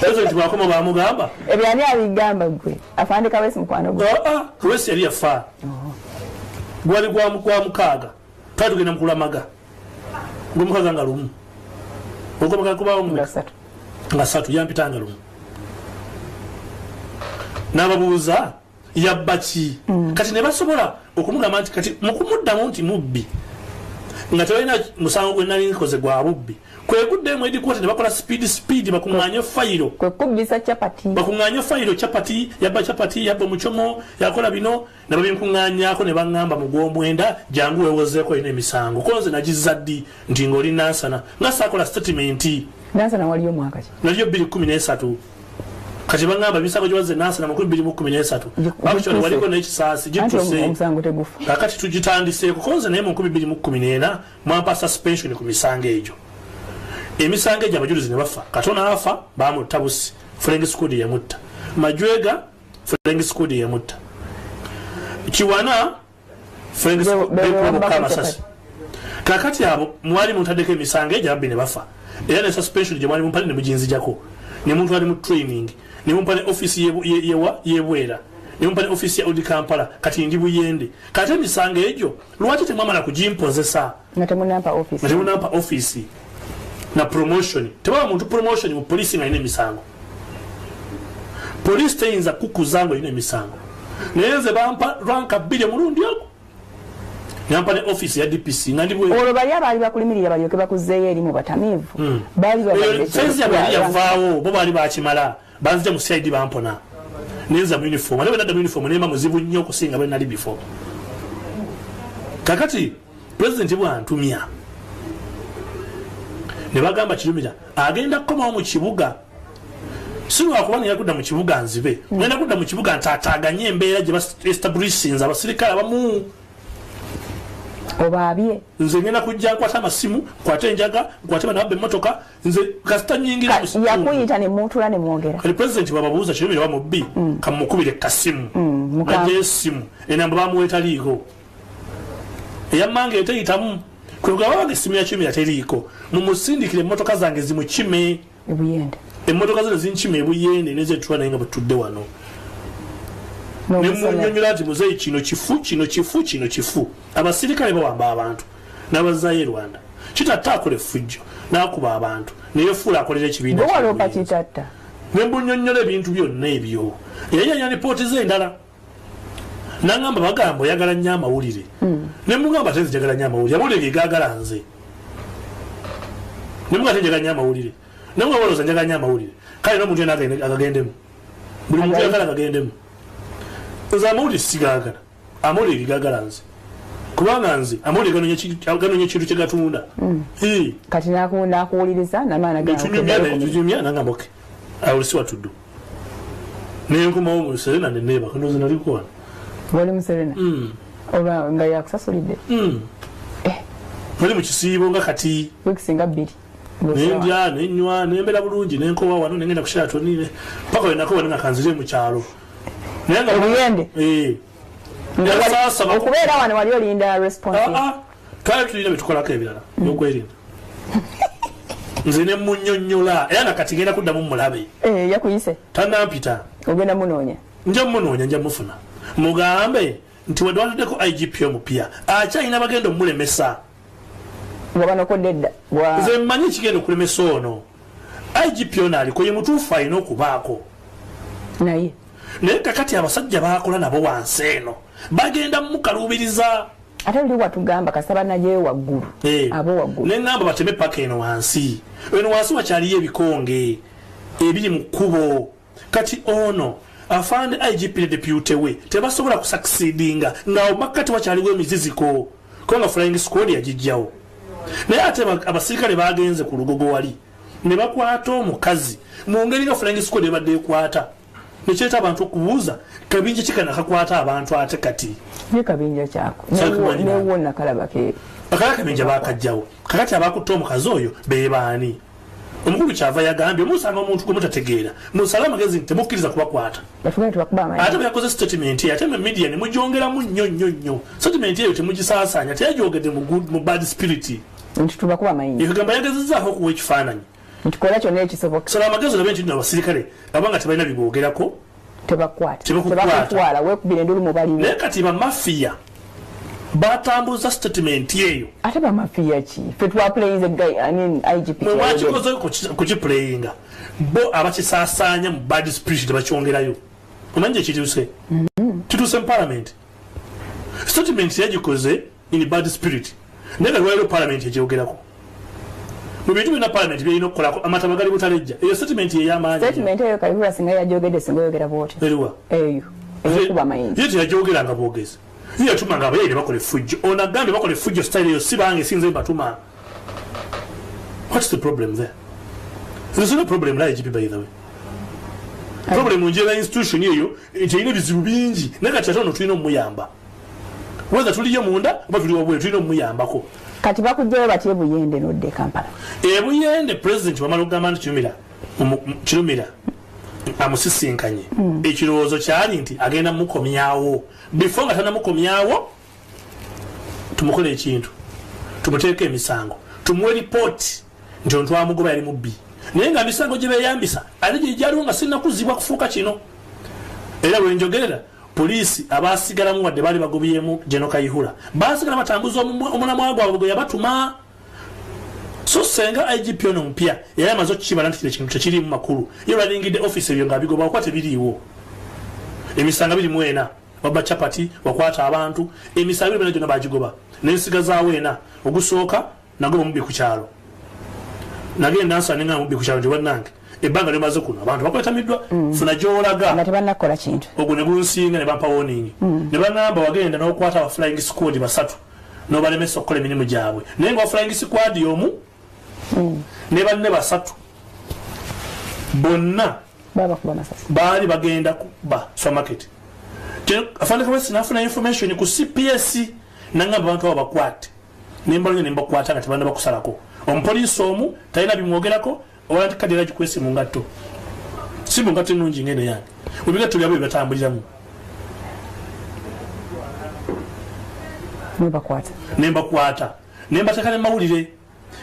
S3: president bwakoma bamugamba
S1: ebyo ani abigamba gwe afande Kawesi mukwano gwe
S3: Kawesi yali yafa gwali gwa mukaaga twali tugenda mu kulamaga ng'omukaga nga lumu ogomukaga kubaawo nga ssatu yampitanga lumu n'ababuuza yabba ki kati ne basobola okumugamba nti kati mukumuddamu nti mubbi nga tebalina musango gwe nali nkoze gwa bubbi kweguddeemu edikooti ne bakola speed bakuŋŋaanya fayiro
S1: kwekubbisa capati
S3: bakuŋŋaanya fayiro capati yabba mucomo yakola bino ne babinkuŋŋaanyaako ne baŋŋamba mu gw'omwenda jangu weewozeeko olina emisango konze nagizza ddi nti ng'oli nansana nga saakola statementi
S1: nansana waliyo mwaka ki
S3: naliyo 2013 kati baŋŋamba emisango gye wazze nansana mu 2013 actually waliko n'ekisaasi gituse kakati tugitandiseeko konze naye mu 2014 mwampa suspension ku misango egyo emisango egyo abajulizi ne bafa katona afa bamutta busi Frank Skudi yamutta Majwega Frank Skudi yamutta Kiwana Frank Skudi Kamasasi kakati abo mwali mutadeko emisango egyo abbi ne bafa era ne suspension gye mwali mumpale ne mujinzi jako ne muntu ali mu training ne mumpale office yebwera ne mumpale office ya Odi Kampala kati ndi buyende kati emisango egyo lwaki temwamala kugimpozesa
S1: natemunampa
S3: office na promotion tebaba muntu promotion mu police nga ine misango police teyinza kukuzango ine misango neze bampa ranka bile murundi yako nyampa ne office ya DPC ngandi bwe
S1: olo bali abali bakulimirira bali oke bakuzeeye eri mu batamivu bali
S3: bali saizi abali yavaawo bo bali bakimala banzija mu CID bampona neza mu uniform ale benda mu uniform nema muzibu nnyo kusinga bwe nali before kakati president bwantumya ne bagamba Kirumira agenda kukomawo mu kibuga siwa kubanga yakudda mu kibuga nzibe ngenda kudda mu kibuga ntataganye embeera gye establishings abasirikale abamu
S1: obaabye
S3: nze ngenda kujja nkwata amasimu nkwate enjaga nkwate bana babbe emmotoka nze kasita nyingira
S1: yakuyita ne muutula ne mwogera
S3: kali president bababuuza Kirumira bamubbi kamukubire kasimu ngajja essimu enamba bamuweetaliiko eyammange eteyitamu kwegaba wange essimu ya Kirumira teriiko mumusindikire emmotoka zange zimukime
S1: ebuyende
S3: emmotoka zino zinkime ebuyende nezetula naye nga butudde wano nemunyonyola nti muzeeyi kino kifu abasirikale bawamba abantu n'abazaayo Rwanda kitatta akola effujjo n'akuba abantu neyefuula akolera ekibiina
S1: bwewaloopa kitatta
S3: nembunyonyola ebintu byonna ebyo yayanya lipooti ze endala nangamba bagamba oyagala nnyo amawulire nemugamba tezijagala nnyo amawulire amawulire gegaagala nze nemugamba tejagala nnyo amawulire namwe balooza njagala nnyo amawulire kale n'omuntu yena agagendemu buli muntu yagala agagendemu nze amawulire sigaagala amawulire gegaagala nze kubanga nze amawulire ganonya ekintu kyegatunda
S1: kati nakuwuliriza
S3: namaanatunyumya nangamba oke awulisi watuddu nenkomawo mu Serena neneeba kandoze nalikuwana
S1: wali mu Serena oba nga yakusasulidde
S3: wali mu kisiibo nga kati
S1: wekisinga 2
S3: nendya nenywa nembera bulungi nenkowa wano nengenda ku Sheraton paka wenako wali nga kanzire mu kyalo
S1: obuyende okubeera wano wali olinda response
S3: twali tulina betukolako ebirala yokwerinda nze nemunyonyola era nakati genda kuddamu mulabe
S1: yakuyise
S3: tanampita
S1: ogenda munoonya
S3: nja mufuna mugambe nti wedwatuddeko IGP omupya akyalina bagenda omulemesa
S1: wabanokodde edda
S3: nze mmanyi ekigenda okulemesa ono IGP ono aliko ye mutuufu alina okubaako
S1: naye
S3: kakati abasajja bakola nabo wansi eno bagenda mukalubiriza
S1: ate luli watugamba kasaba najeyo waggulu abo waggulu
S3: neŋŋamba bateme paka eno wansi wakyaliyo ebikonge ebiri mu kkubo kati ono afande IGP ne depute we tebasobola kusucceedinga nga makati wakyaliwo emiziziko kubanga flying squad yagijjawo naye ate abasirikale bagenze ku lugogo wali ne bakwata omukazi mu ngeri nga flying squad ebadde ekwata nekyeta abantu okubuuza kabinja kikana kakwata abantu ate kati
S1: ye kabinja kyako newona kalabake
S3: akala kabinja bakajjawo kakati abakutte omukazi oyo bebaani omukulu kyava yagambye musanga omuntu gwe mutategeera musala amagezi nti temukkiriza kubakwata ate byakoze statement ate mu media ne mujongeramu nnyo statement eyo temugisaasanya teyagyogedde mu bad spirit
S1: nti tubakuba amayinja
S3: ekagamba yagezezzaako okuwa ekifaananyi
S1: ntikola kyonna ekisoboka
S3: sala amagezi olabe nti nno abasirikale abanga tebalina biboogerako
S1: tebakwata wekubira endulu mubaliwo
S3: naye kati bamafiya batambuza statement eyo
S1: ate bamafiya ki fe twaplayinze IGP
S3: mwakikoze kukiplayinga bo abakisaasanya mu bad spirit tebakyongerayo omanyi ekituuse kituuse mu parliament statement yagikoze in bad spirit naye nga lwaliro parliament egyogerako mu bintu byonna parliament byalina okukolako amataba gali butalejja eyo statement ey'amaanyi
S1: statement eyo Kayihura singa yajogedde singa oyogera bwoti
S3: eriwa
S1: eyo eyokuba amayinja
S3: ye teyajogeranga bwogezi ye yatumanga abayayire bakola effujjo ono agambye bakola effujjo style eyo si bange sinze batuma. What's the problem there? There's no problem like IGP by the way. Problem unjela institution eyo eteyina bizibu bingi nakati atono tulina omuyamba whether tuliyo munda oba tuliyo bwe tulina omuyambako
S1: kati bakujjayo batye Buyende nodde Kampala
S3: Buyende president wa Malugama Kirumira amusisinkanye ekirowoozo kyali nti agenda mukomyawo before nga tanamukomyawo tumukola ekintu tumuteeka emisango tumuwe report nti ontwa mugoba yali mubbi naye nga misango gye beeyambisa ate gye gyaliwo nga sinnakuzibwa kufuuka kino era bwe njogerera poliisi abaasigalamu wadde baali bagobyemu General Kayihura baasigala batambuza omulamwa gwabwe gwe yabatuma so senga IGP ono mpya yali amaze okukibala nti kino kintu tekirimu makulu ye lwalingidde office ebyo ng'abigoba wakuba tebiriiwo emisanga biri mwena wabba chapati wakwata abantu emisanga biri mwena gyonna baagigoba n'ensigazaawo ena ogusooka nagoba mubbi ku kyalo nagenda nsana nga mubbi ku kyalo nti bannange ebbanga limaze kuno abantu bakwetamiddwa funa gy'olaga
S1: nga tebannakola kintu
S3: ogwo ne gunsinga ne bampa warning ne bangamba wagenda n'okukwata aba flying squad basatu n'obalemesa okukola emirimu gyabwe naye nga flying squad y'omu ne banne basatu bonna baali bagenda kuba supermarket afandika wesi nafuna information ku CPS nangamba abantu abo bakwate nembalonye nembakwata nga tebanda bakusalako omupoliisi omu talina bimwogerako owanti kadira gikwese mu ngatto si mu ngatto ennungi ngene yange webigatto byabwe bibatambuliramu nembakwata nembateeka ne mawulire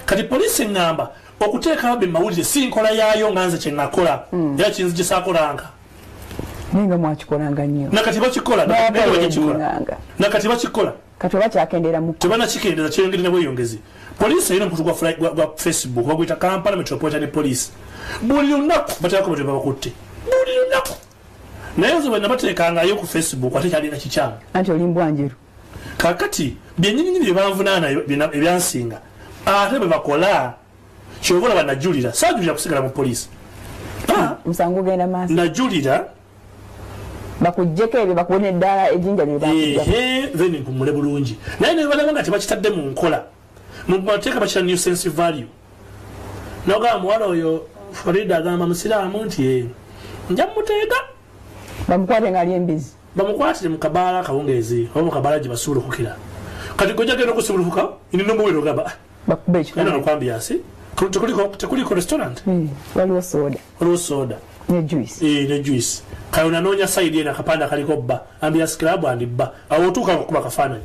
S3: kati poliisi ngamba okuteekawo be mawulire si nkola yaayo nga nze kyenakola era kinzigisakolanga
S1: nenga mwakikolanga nnyo
S3: nakati bakikola nakati bakikola
S1: kati oba kyakendera mu
S3: tebanakikendeza kyeyongere nebweyongezi poliisi erina omukutu gwa Facebook baguyita Kampala Metropolitan Police buli lunaku bateekako batwe babakutte buli lunaku naye nze bwe nabateekangayo ku Facebook ate kyalina kikyamu
S1: anti olimbwa njeru
S3: kakati byennyininyini bye banvunaana ebyansinga ate bwe bakola kyobola banajulira saajulira kusigala mu poliisi
S1: musango ogenda maaso
S3: najulira
S1: bakujjeko ebyo bakubona eddaala ejjinja
S3: then mpumule bulungi naye nebalaba nga tebakitadde mu nkola mubateeka bakita new sense value nogamba muwala oyo Farida agamba musiraamu nti nja muteeka
S1: bamukwate nga ali embizi
S3: bamukwatire mu kabaala akawungeezi oba mu kabaala gye basuulukukira kati gojja genda okusibulukuka inonomuwere ogamba
S1: bakuba ekikana
S3: nokwambiyansi tekuliko restaurant
S1: waliwo soda ne
S3: juice kayo nanoonya sayidi ena akapande akaliko bba ambiyansi kilabu andi bba awo otuuka okuba kafaananyi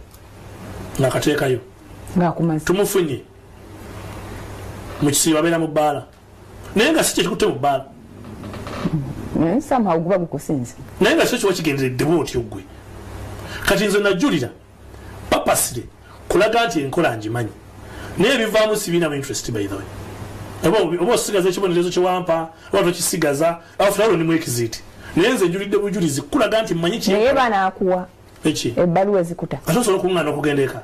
S3: ngaakateekayo tumufunye mu kisiibo abeera mu bbaala naye nga si kye kikutte mu bbaala
S1: somehow guba gukusinze
S3: naye nga kyo kiba kigenderedde bwotyo ggwe kati nze najulira papasire kulaga nti enkola ngimanyi naye ebivaamu sibiinamu interest by the way obo sigaza ekibonerezo kyewampa oba kisigaza afulalo ni mwekiziti nenze njulidde bujulizi kulaga nti mmanyi ki
S1: naye banakuwa
S3: eki
S1: ebbaluwa ezikuta
S3: asobola okungana okugendeka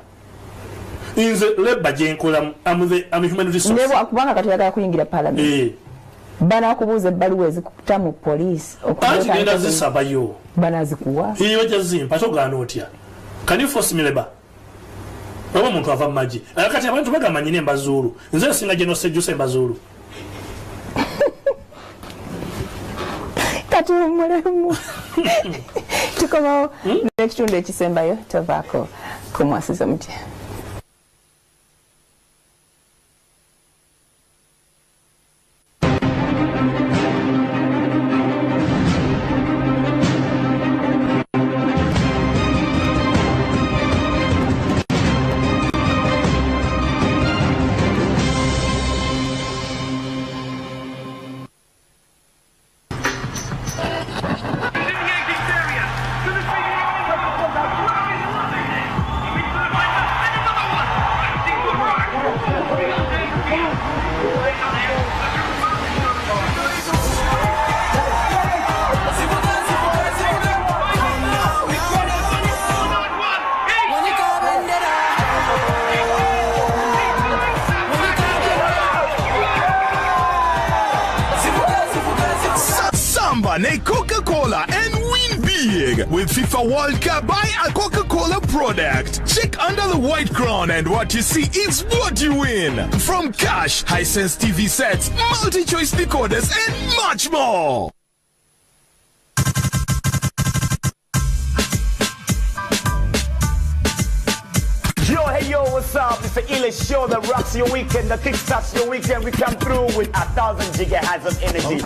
S3: nze leba gyenkola am human resource
S1: nebo kubanga kati yagala kuyingira parliament banakubuuza ebbaluwa ezikuta mu poliisi
S3: anti genda zisabayo
S1: banazikuwa
S3: iyo jazimpa togaana otya can you force me labor oba omuntu ava mumagi kati abantu bagamba nyina embazuulu nze singa gye nosejjusa embazuulu
S1: kati omulemu tukomawo n'ekitundu ekisembayo tovaako kumwasiza mutya
S7: A Coca-Cola and win big with FIFA World Cup. Buy a Coca-Cola product. Check under the white crown and what you see is what you win. From cash, Hisense TV sets, multi-choice decoders and much more.
S13: Yo, hey yo, what's up? It's the illest show that rocks your weekend, that kickstarts your weekend. We come through with 1,000 gigahertz of energy.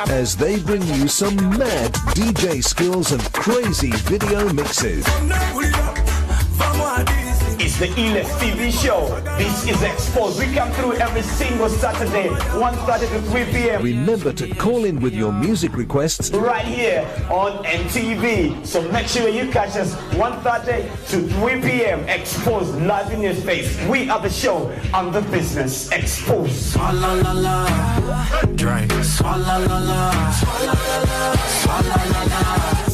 S14: As they bring you some mad DJ skills and crazy video mixes.
S13: It's the illest TV show. This is Exposed. We come through every single Saturday, 1:30 to 3 p.m.
S14: Remember to call in with your music requests
S13: right here on NTV. So make sure you catch us 1:30 to 3 p.m. Exposed, live in your face. We are the show on the business. Exposed.
S11: Swalla la la, drink. Swalla la la, swalla la la.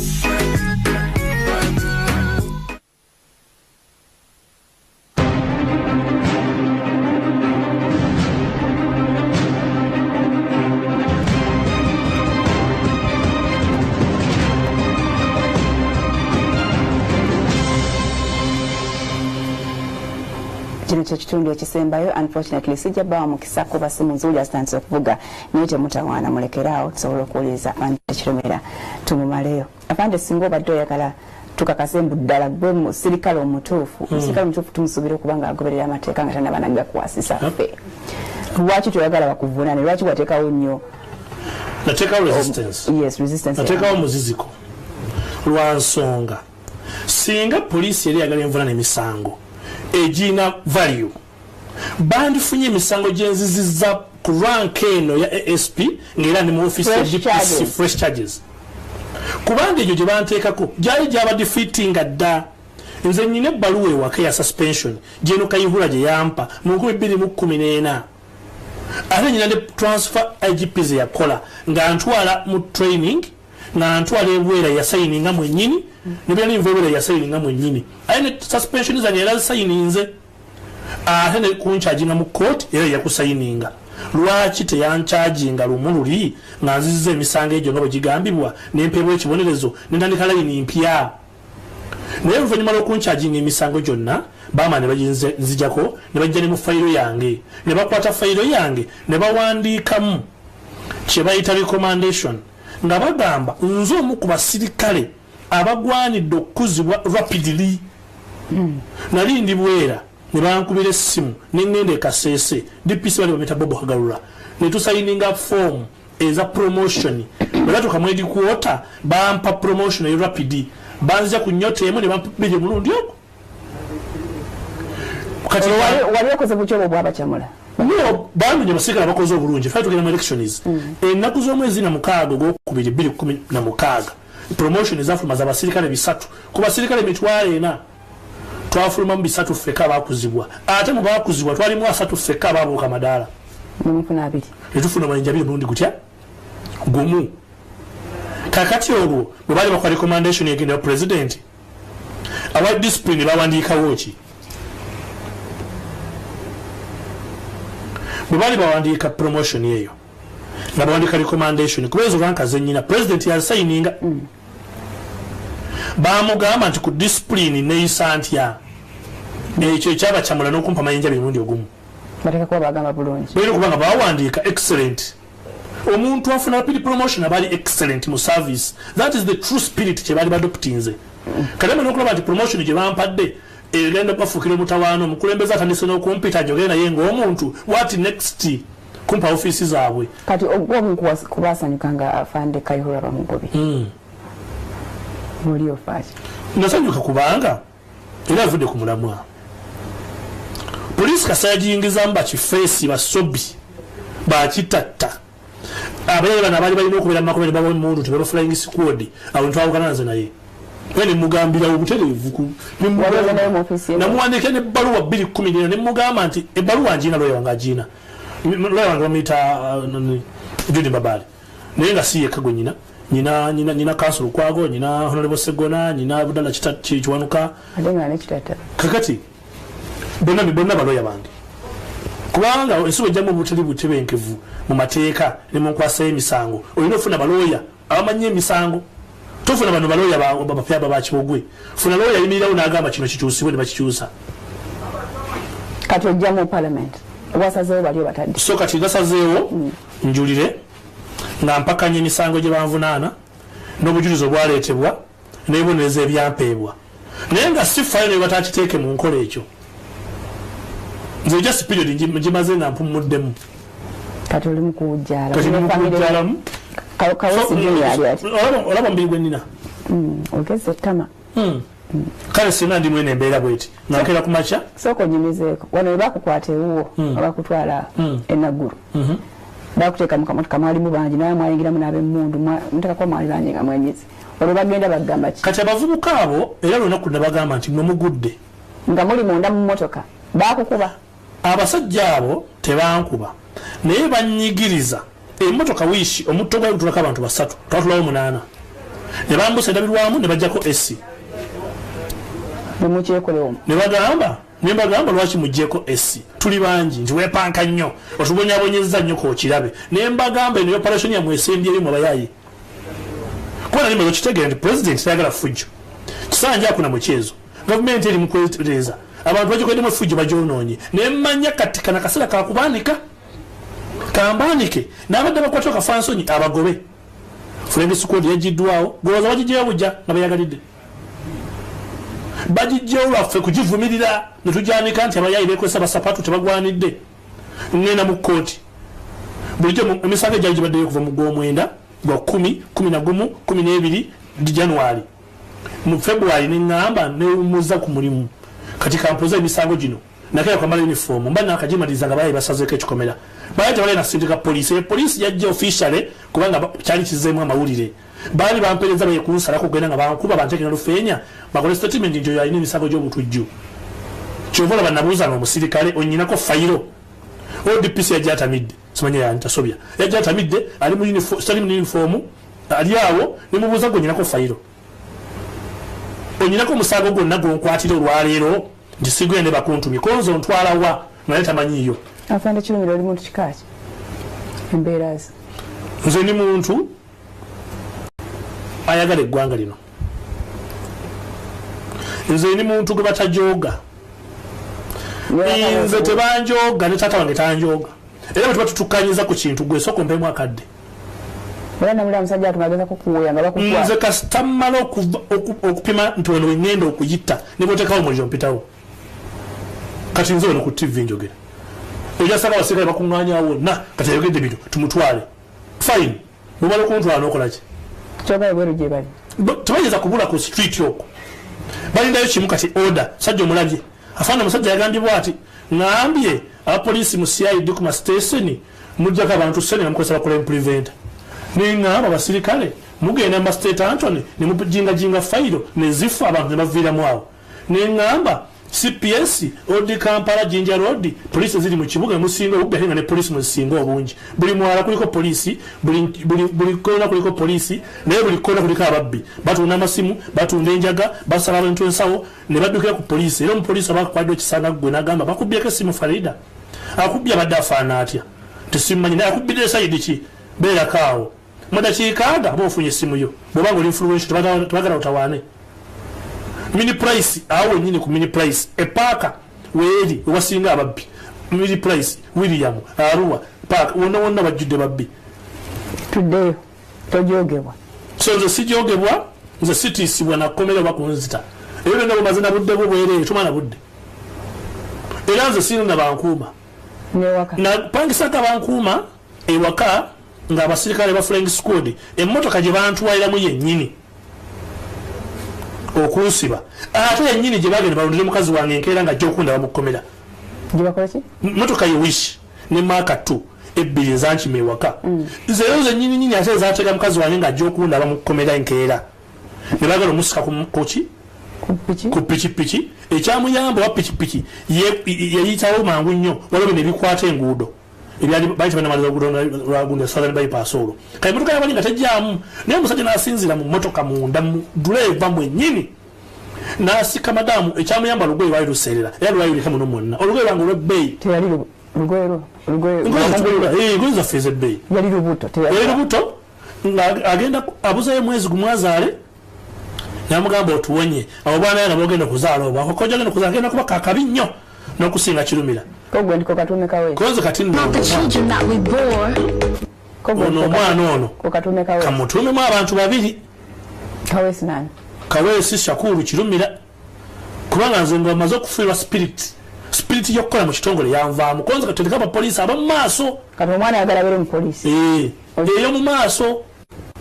S1: kino kyekitundu ekisembayo. Unfortunately sijja bawa mukisa kuba simu nzuli asitandise okuvuga naye temutawaana mulekeraawo tusobole okuwuliriza Afande Kirumira tumumaleyo. Afande singa obadde oyagala tukakase mbu ddala gwe musirikale omutuufu musirikale omutuufu tumusuubira okuba nga agoberera amateeka nga tanaba nagakwasisa ffe lwaki toyagala bakuvunaane lwaki wateekawo nnyo
S3: nateekawo resistance nateekawo muziziko lwa nsonga singa poliisi yali yagala envunana emisango ejina value bandifunye emisango gyenzizizza ku rank eno ya ASP ng'era ndi mu office ya DPC fresh charges kubanga egyo gye banteekako gyali gyaba defeating dda nze nnyina ebbaluwa ewaka ya suspension gyeno Kayihura gye yampa mu 2014 ate nyina ne transfer IGP ze yakola nga ntwala mu training nga ntwala ebwera yasayininga mwennyini nebyali nveebera yasayininga mwennyini aye ne suspension zange era zisayininze ate ne kunchaginga mu court era yakusayininga lwaki teyanchaginga lumu luli nga nzizza emisango egyo nga bwe gigambibwa n'empeebwa ekibonerezo nentandika layini mpya naye oluvannyuma lw'okunchaginga emisango gyonna baama ne baginzijako ne bajja ne mu fayiro yange ne bakwata fayiro yange ne bawandiikamu kye bayita recommendation nga bagamba nze omu ku basirikale abagwanidde okukuzibwa rapidly nali ndi bwera ne bankubira essimu n'engenda Kasese DPC bali bameta Bobo Kagalula ne tusayininga form eza promotion bwatuka mwedi kuota bampa promotion ya rapid banzija ku nyote emu ne bampa bije mulundi ogwo kati
S1: wali okoze buchobo bwaba chamula
S3: no bandu nje basirikale bakoze obulungi fai tugenda mu elections ennaku z'omwezi na mukaaga gw'okubiri 2016 promotion ezafuluma za basirikale bisatu ku basirikale mitwalo ena twafuluma mu bisatu ffeka abakuzibwa ate mu bakuzibwa twalimu asatu ffeka ababuuka madaala
S1: nemufuna abiri
S3: netufuna amayinja abiri mulundi gutya gumu kakati olwo bwe bali bakola recommendation egenda president awa discipline bawandiikawo ki bwe bali bawandiika promotion eyo nga bawandiika recommendation kubeza olwankaze nnyina president yasayininga bamugamba nti ku discipline neyisa ntya ekyo ekyabakyamula n'okumpa amayinja mirundi ogumu
S1: bateka kuba bagamba bulungi
S3: balina okubanga bawandiika excellent omuntu afuna pili promotion abali excellent mu service that is the true spirit kye bali badoptinze kale mwe n'okulaba nti promotion gye bampadde egenda bafuukira omutawaana omukulembeze atandise n'okumpita njogere naye ng'omuntu what next kumpa ofiisi zaabwe
S1: kati ogwomu kubasanyuka nga afande Kayihura bamugobi oli ofaaki
S3: nasanyuka kubanga era avudde ku mulamwa poliisi kasa yagiyingizamu bakifeesi basobi bakitatta abayayi bano abaali balina okubeera mumakomere bamundu tebaba flying squad awo ntwawukana naze naye ne mugambira obutereevu namuwandiika n'ebbaluwa 214 ne mugamba nti ebbaluwa ngiina lawyer wange agiina lawyer wange bamuyita Judy Mbabali naye nga si yekka gwe nyina Council Lukwago nyina Honorable Segona nyina Budala Kiwanuka kakati bonna baloya bange kubanga ensibo ejjamu butali butebenkevu mu mateeka ne mu nkwasa y'emisango olina ofuna baloya abamanyi emisango tofuna bano baloya bapya babakibogwe funa loya yimirirawo n'agamba kino kikyusibwe ne bakikyusa
S1: kati ojja mu parliament wasazeewo bali batadde
S3: so kati gasazeewo njulire nga mpakanya emisango gye banvunaana n'obujulizi obwaleetebwa n'ebibonereza ebyampeebwa naye nga si fayo ne batakiteeke mu nkola ekyo nze just period ngimaze nga mpumuddemu
S1: kati oli mukujjala
S3: olaba mbiri gwe nnina
S1: ogeze ettama
S3: kale singa ndi mwene embeera bweti nakera ku makya
S1: sooka onyumizeeko wano webakukwata ewuwo abakutwala enaggulu bakuteeka mu kamotoka mwalimu bangi naye mwayingiramu n'abemmundu muteekako mwali bangi nga mwenyezi olwo bagenda bagamba ki
S3: kati abavubuka abo era lunaku ne bagamba nti mwe mugudde
S1: nga muli munda mu motoka bakukuba
S3: abasajja abo tebankuba naye banyigiriza emmotoka wiishi omutto gwali gutulako abantu basatu twatulawo 8 ne bambusa endabirwamu ne bajjako esi ne bagamba lwaki muggyeko esi tuli bangi nti weepanka nnyo otubonyabonyeza nnyo kookirabe ne mbagamba eno operation yamwe esembye eri mu bayayi kuba nali maze kitegeera nti president tayagala fujjo kisanja akuna mukyezo gavumenti eri mukwetereza abantu bagikoddemu efujjo bagyonoonye ne mmanya kati kana kaseera kakubaanika kambaanike n'abadde bakwata kafansonyi abagobe flying squad yagiddwawo golooza bagijjayo bujja nga bayagalidde bagijjayo lwaffe kugivumirira ne tujyanika nti abayayi beekozesa basapatu tebagwanidde ngenda mu kkooti bulijjo emisango egyali gibaddeyo okuva mu gw'omwenda gwa 10 11 12 January mu February neŋŋamba newummuza ku mulimu kati kampoza emisango gino nakera kwambala uniform mba nakagimaliza nga bayayi basazeeko ekikomera baali tebali na sindika poliisi yajja officially kubanga kyali kizeemu amawulire baali bampereza baye kunsalako kugenda nga bankuba banteekera lufeenya bakole statement nti oyo alina emisango gy'obutujju kyova olaba nabuuza n'omusirikale onyinako fayiro ODPC yajja atamidde simanya yantasobya yajja atamidde ali mu uniform ali awo nemubuuza gwe onyinako fayiro onyinako omusango gwonna gwenkwatira olwaleero nti sigende bakuntumye konzo ntwalawa naye tamanyiyo
S1: afande kirumira oli muntu kikaaki embeerazi
S3: nze ndi muntu ayagala eggwanga lino nze ndi muntu gwe batajooga nze tebanjooga ne taata wange tanjooga era bwe tuba tutukkanyiza ku kintu gwe sooka ompemu akadde
S1: era namuli amusajja atumagezako kuwoya nga bakukwa
S3: nze kasitamala okupima nti wano wengenda okuyitta ne bwotekawo omuliro mpitawo kati nze wano ku TV njogera ejasaba abasirikale bakuŋŋaanyawo wonna kati ayogedde bino tumutwale fine mubala okuntwala n'okolaki
S1: kyogaye bweru gye bali
S3: tebayinza kubula ku street okwo balindayo kimu kati order sajja omulabye afaana omusajja yagambibwa ati ŋambye abapoliisi mu CID ku mastation mujjako abantu sene namukozesa bakola preventer neŋŋamba abasirikale mugenda mu state Anthony ne mujingajinga fayiro ne zifa abantu ne baviiramu awo neŋŋamba CPS odi Kampala Jinja Road police ziri mu kibuga musinga ubyahinga ne police musinga obungi buli mwala kuliko police buli kona kuliko police naye buli kona kuliko ababbi batunda amasimu batunda enjaga basala abantu ensawo ne badukira ku police era mu police abakwadde kisanga gwe nagamba bakubyeko simu Farida akubya badafaana atya tusimanyi naye akubide side ki bera kawo mudakikaga bofunye simu yo bobanga oli influence tubagala utawane mini price awo nyine ku mini price epaka weeri wasinga ababbi mini price William Arua park wonna bajjudde babbi
S1: tuddeyo tojogebwa
S3: so nze sijogebwa nze sitisibwa nakomera bakunzita ebyo nabo mazina budde bwere tumana budde era nze sirina bankuuma na pangisaka bankuuma ewaka nga abasirikale ba flying squad emmotoka gye bantwaliramu yennyini okunsiba ate yennyini gye bagenda balondere mukazi wange enkeera nga gyokunda bamukomera
S1: gye bakola ki
S3: motoka ye wish ne maaka 2 ebbiri ezankima ewaka zeero zennyini ate ezateeka mukazi wange nga gyokunda bamukomera enkeera ne bagala omusika kuki ku pikipiki ekyamuyamba wa pikipiki yayitawo mangu nnyo waliwo ne bikwata enguudo ebyali bayita banamaliza lwagundo southern bypass olwo kale motoka yabali nga tejjaamu naye omusajja n'asinzira mu motoka munda mu drive mwennyini n'asika madamu ekyamuyamba olugoye lwali luseerera era lwali luleka muno mwonna olugoye lwange olw'ebbeeyi
S1: teyali
S3: ngoye zaffe ez'ebbeeyi
S1: yali lubuto
S3: ng'agenda abuzayo mwezi gumwazaale namugamba otuwonye abo bwana yana bogenda kuzaala oba akokoja genda kuzaala genda kuba kakabi nnyo n'okusinga kirumira
S1: kogwe ndiko katume kawe
S3: koze kati ono omwana ono kamutume mu abantu babiri
S1: kawesi nani
S3: kawesi Shakuru kirumira kubanga nze nga maze okufiirwa spirit y'okukola mu kitongole yanvaamu konze katendeka abapoliisi abamu maaso
S1: kati omwana ayagala bere mu poliisi
S3: eyo mu maaso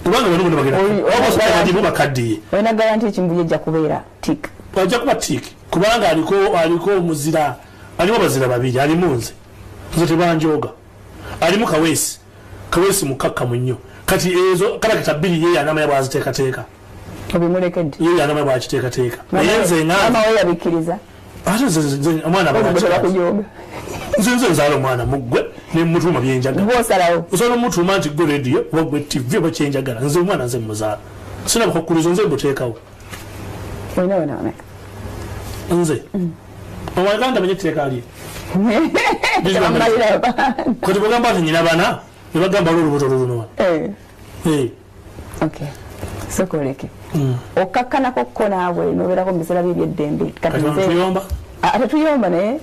S3: kubanga bano bono bagenda bakaddiye
S1: olina garanti ekimbuye ejja kubeera tik
S3: wajja kuba tik kubanga aliko omuzira alimu abazira babiri alimu nze tebanjoga alimu kawesi mukakkamu nnyo kati ezo kalakita bbiri ye yanama yabwaziteekateeka
S1: obimulekedde
S3: ye yanama bwakiteekateeka naye nze
S1: ngamawe yabikkiriza
S3: ate omwana nze nzaala omwana muggwe nemutuma byenjagala osobola omutuuma nti gwe radio oba gwe tv oba kyenjagala nze omwana nze muzaala sina bukakkurizo nze mbuteekawo
S1: olina wenameka
S3: nze omwaganda manye etteeka lye kati bagamba nti nyina bana ne bagamba lwolubuto luluno
S1: sokoleke okakkanako kko naabwe nobeerako mu biseera bye ebyeddembe ate tuyomba naye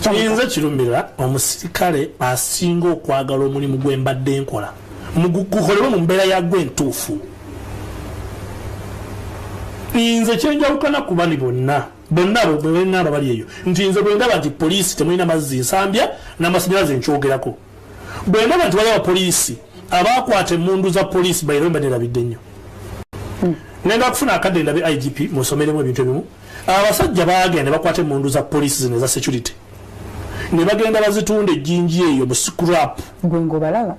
S3: kiyinza kirumira omusirikale asinga okwagala omulimu gwe mbadde nkola gukolebwe mu mbeera yagwe entuufu nze kyenjawukana ku bali bonna abo bonna bali eyo nti nze bwe ndaba nti poliisi temulina mazzi nsambya n'amasanyalaze nkyogerako bwe ndaba nti waliwo abapoliisi abakwata emmundu za poliisi bayiro mbanerabidde nnyo nenda kufuna akadde ndabe IGP musomeremu ebintu ebimu abasajja bagenda bakwata emmundu za poliisi zino eza security ne bagenda bazitunda ejjinji eyo mu scrap
S1: gwengo balaba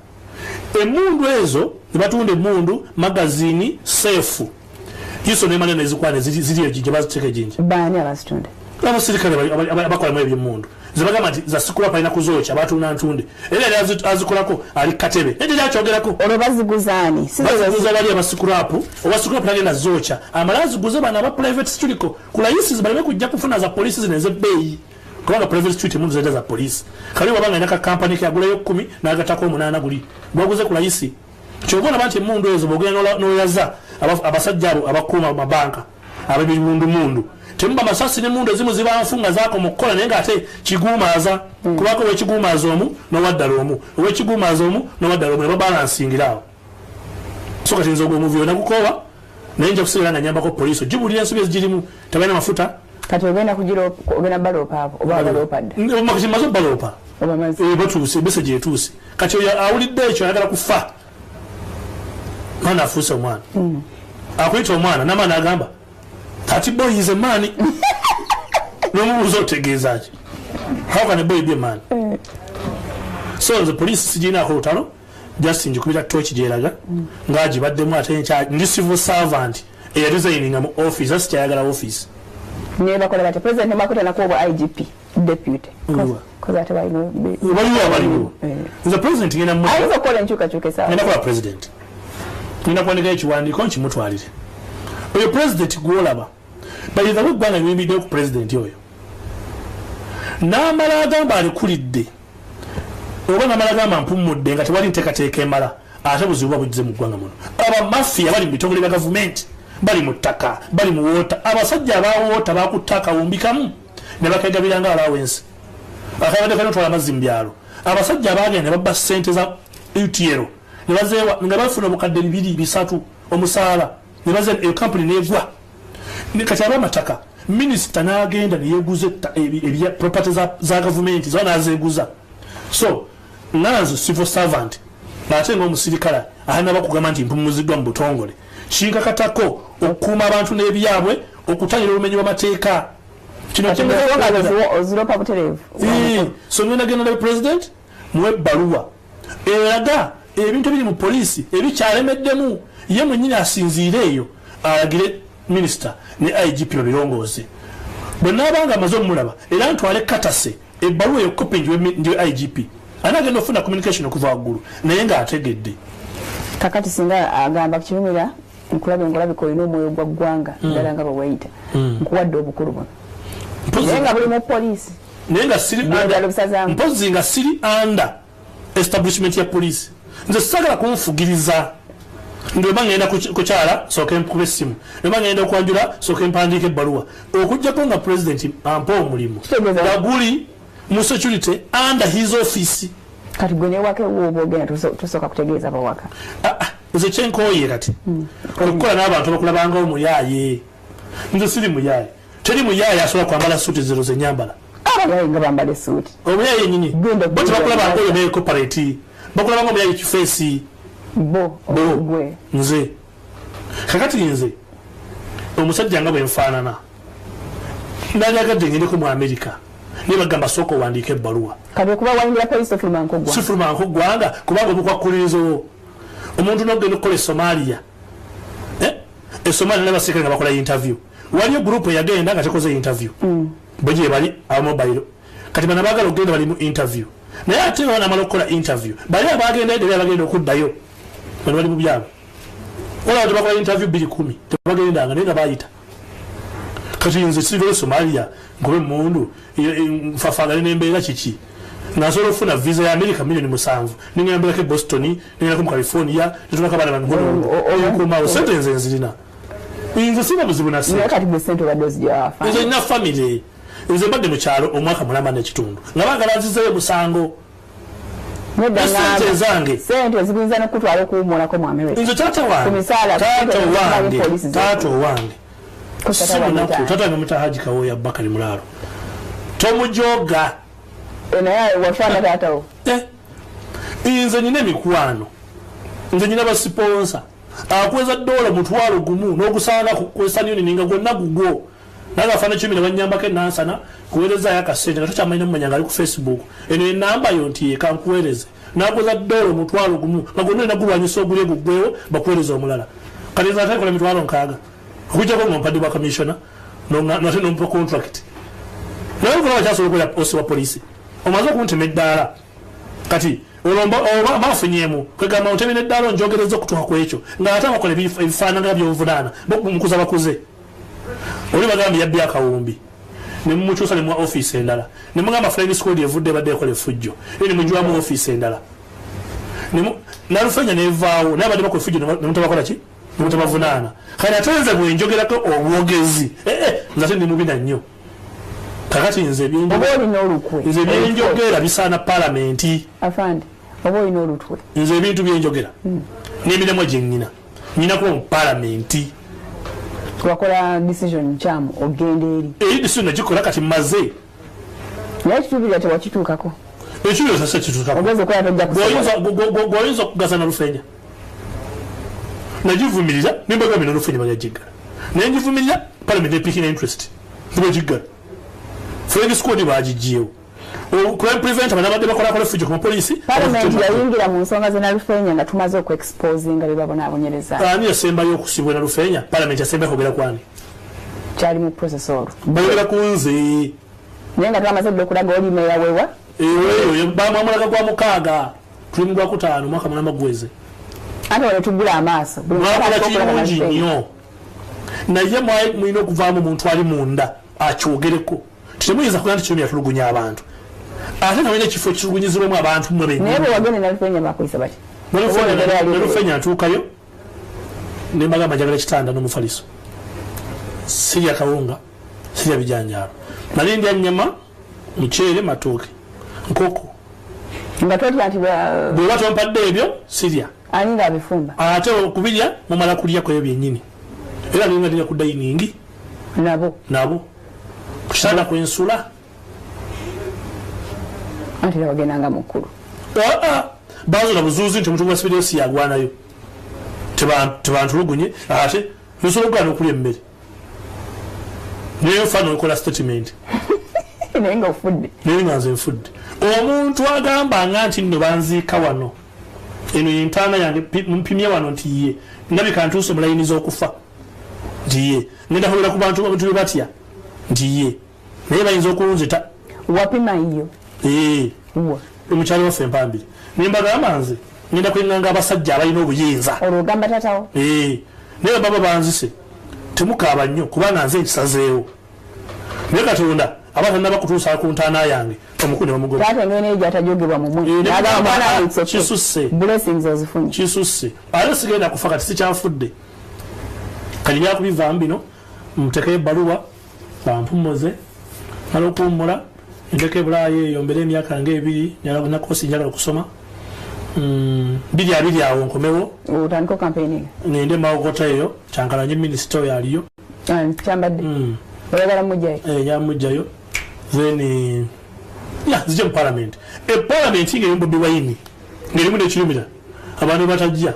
S3: emmundu ezo ne batunda emmundu magazini seefu yiso ne manene zikwane ziri ejjinji baziteka ejjinji
S1: baani abazitunda
S3: abasirikale bakola mu ebyemmundu zibagamba nti za scrap alina kuzoocha batunda ntunde era azikolako ali katebe edi yakyogerako
S1: olwo baziguzaani
S3: baziguza bali abascrap oba scrap nagenda zoocha amala aziguze bana aba private studio kulayisi baleme kujja kufuna za polisi zineze bbeeyi kubanga private street mundu zenda za polisi kali wabanga inaka company kyagulayo 10 nagatako 8 guli bwaguze kulayisi kyobona banti mundu ezo bogenda noyaza abasajja abo abakuuma mabanka mundu temba masasi ne mundu ezimu zibanfunga zako mukola naye ate kigumaza kubako we kigumaza omu no waddala omu we kigumaza omu no waddala omu babalansingira so kati nzo omu vyo nakukoba naye nja kusigala nga nyambako polisi jibulira ensubi ezigirimu tabaina mafuta
S1: kati ogenda ogenda balopa hapo oba balopadde
S3: makati mazo balopa
S1: oba mazi
S3: batuuse message etuuse kati awulidde ekyo ayagala kufa mwana afuuse omwana akuyita omwana n'amaana agamba that boy is a man nomubuuza otegeeza ki how can a boy be a man so the police sijinaako olutalo just njikubira tochi gyeraga ngaagibaddemu ate ndi civil servant eyadesigninga mu office asi kyayagala office
S1: ne bakola bati president ne makuta nakuwa IGP deputy because ate bayino
S3: baliwo the president ngena mu
S1: aizo kola nchuka sawa
S3: ngena kwa president ngena kwandika ekiwandiiko nkimutwalire oyo president gwolaba bayiza bw'eggwanga nyumiddeo ku president oyo n'amala agamba alikulidde oba n'amala agamba mpummudde nga tewali nteekateeka emala ate buzibu buba bujjize mu ggwanga muno abamafiya bali mu bitongole bya gavumenti bali mu ttaka bali mu woota abasajja abawoota bakutta akawumbi kamu ne bakegabiranga alawensi akabadde kanotwala amazzi mu byalo abasajja abagenda ne babba ssente za UTL ne bazeewa nga bafuna obukadde 2-3 omusaala ne baze eyo kampuni neegwa kati abamataka minisita n'agenda ne yeeguza ebya property za gavumenti zona azeeguza so nanzo civil servant ate ng'omusirikale alina bakugamba nti mpumuziddwa mu butongole kinkakatako okukuuma abantu n'ebyabwe okutangira obumenyi bw'amateeka kino
S1: oziropa butereevu
S3: so ngenda genda ne president muwe ebbaluwa eraga ebintu ebiri mu poliisi ebikyalemeddemu ye mwennyini asinziire eyo alagire minisita ne IGP babirongooze bwe naabanga amaze omulaba era ntwale katase ebbaluwa eyo kopi ndiwe IGP anagenda ofuna communication okuva waggulu naye ng'ategedde
S1: kakati singa agamba kirumira nkulaba engolabika olina omwoyo gwa ggwanga ddala nga bweweyita nkuwadde obukulu buno naye nga buli mu poliisi
S3: naye nga mpozi nga siri under establishment ya poliisi nze sagala kunfugiriza ndoba ngenda kukyala sooka empkuba essimu ndoba ngenda okwanjula sooka empandiika ebbaluwa okujjako nga president ampa omulimu nga guli mu security under his office
S1: kati gwe newaka ewooba ogenda tosooka kutegeeza bawaka
S3: nze kyenkooye kati okukola n'abantu bakulabanga omuyaaye nze siri muyaaye teri muyaaye asobola kwambala suuti zero zenyambala
S1: abayaye nga bambala esuuti
S3: omuyaaye yenyini bo tebakulabanga oyo neekoparati bakulabanga omuyaaye kifeesi
S1: bo
S3: nze kakati nze omusajja nga bwenfaanana ndalyagadde ngendeko mu America nebagamba sooka owandiika ebbaluwa
S1: kati okuba wayingira poliisi
S3: sifuluma nkoggwanga kubanga obukwakulirizo omuntu nogenda okukola Somalia Somalia n'abasirikale nga bakola interview waliyo group eyagenda nga tekoze interview bwe bali abamobile kati bana bagala okugenda bali mu interview naye ate wanamala okukola interview bali abagenda edde bagenda okuddayo bano bali mu byalo wala tebakola interview 210 tebagendanga naye nga bayita kati nze sivile Somalia ngobe mundu mfafagale n'embeera kiki nasobola okufuna visa ya America $7,000,000 ningambirako e Boston ningako mu California netulaka bana bankumawo sente nze nzirina nze sina buzibu nze nina family nze mbadde mu kyalo omwaka mulamba n'ekitundu nga baagala nzizeyo musango sente zange
S1: sente zibinza n'okutwala okuwumulako mu America
S3: nze taata wange tata ngamuta Haji Kawoya Bakari Mulalo tomujoga
S1: naye wafana taatawo
S3: nze nyina emikwano nze nyina basiponsa akweza dola mutwalo gumu n'ogusaana ku Western Union ninga gwonna gugwo nagafana 10 banyambako enansana kuweereza yakasente nga tokyamanyi mumanya nga ali ku Facebook eno enamba yo nti yekankuweereze nakweza dola mutwalo gumu nga gwonna nagulwanyisa ogulye guggwewo bakuweereza omulala kati nze atakola mitwalo 6 okujjako ng'ompadde bwa commissioner nate nompa contract naye okulaba kyasobola okukola osi wa poliisi omaze okuntema eddaala kati olomba oba bafunyemu kwegamba ontemera eddaala onjogereza okutuuka ku ekyo ng'ate abakola ebifaanana by'obuvunaana mukuza bakuze oli bagamba yabbi akawumbi ne mumukyusa ne muwa ofiisi endala ne mugamba flying squad evudde badde ekola effujjo ne mujwamu ofiisi endala nalufenya nevaawo naye badde bakola effujjo ne mutabakola ki ne mutabavunaana kati ate nze bwenjogerako obwogezi nze ate ndi mubina nnyo kakati nze byenjogera bisaana palamenti
S1: afande oba olina olutwe
S3: nze ebintu byenjogera n'emirimu gye nnyina nnyina kuba mu palamenti
S1: wakola decision kyamu ogenda eri
S3: decision nagikola kati mmaze
S1: naye ekituubirira tewakituukako
S3: ekituubirira sasa kituukako gw'oyinza okugasa na Lufenya nagivumirira nembagambye na Lufenya bagyagiggala naye ngivumirira palamenti epikina interest ntibagiggala flying squad bagiggyewo crime preventer banabadde bakolakola effujjo ku mapoliisi
S1: palamenti yayingira mu nsonga ze Nalufenya nga tumaze okuexposinga bye babonaabonyereza
S3: ani yasembayo okusibwa Nalufenya palamenti yasembayo kwogera kwani
S1: kyali mu process olwo
S3: boogera ku nze
S1: naye nga twamaze dde okulaga oli meya wewa
S3: eyo bamwamulaga gwa mukaaga tuli mu gwakutaano mwaka mulamba gweze
S1: ate wale tugula amaaso
S3: mwakola kirungi nnyo naye mulina okuvaamu omuntu ali munda akyogereko temuyinza kugaa nti kino yatulugunya abantu ate nga mulina ekifo ekitulugunyizibwamu abantu mwe
S1: naye bwe wagende nalufenya bakuyisa bati
S3: nalufenya ntuukayo nembagamba njagala kitanda n'omufaliso sirya kawunga sirya bijanjaalo nali ndya nnyama muceere matooke nkoko
S1: nga totya nti
S3: bweba tompadde ebyo sirya
S1: ani nga abifumba
S3: ate okubirya mumala kulyako ebyo byennyini era ninga ndina ku dayiningi nabo kukitanda kwensula
S1: anti era wagendanga mukulu
S3: bazula buzuuzi nti omuntu gwasibiriosi yagwanayo tebantulugunye ate nosobola okugana okulya emmere naye fana okola statement
S1: naye nga ofudde
S3: naye nga nze nfudde omuntu agambanga nti nno banziika wano eno yentaana yange mpimye wano nti ye ndabika ntuuse mulayini z'okufa nti ye ngenda kolera ku bantu be batya nti ye naye bayinza okunzita
S1: wapima iyo
S3: omukyalo waffe empambire nembagamba nze ngenda kwenganga abasajja abalina obuyinza
S1: olwogamba tatawo
S3: naye baba banzise temukaaba nnyo kubanga nze nkisazeewo naye katonda abatanaba kutuusa ku ntaana yange omukulu ne bamugoba kisusse ate sigenda kufa kati sikyanfudde kati njala kubivaamu bino mutekeyo ebbaluwa bampumuze mala okuwummula ndeka ebulaayo eyo mbere emyaka nga ebiri nakosi njagala okusoma biri awo nkomewo
S1: otandika campaigning
S3: nende mawokota eyo kyankalanye minisita oyo aliyo
S1: kyambadde oyagala mujjayo
S3: nyamujjayo then zijja mu parliament parliament ngerimu Bobi Wine ngerimu nekirumira abantu batajja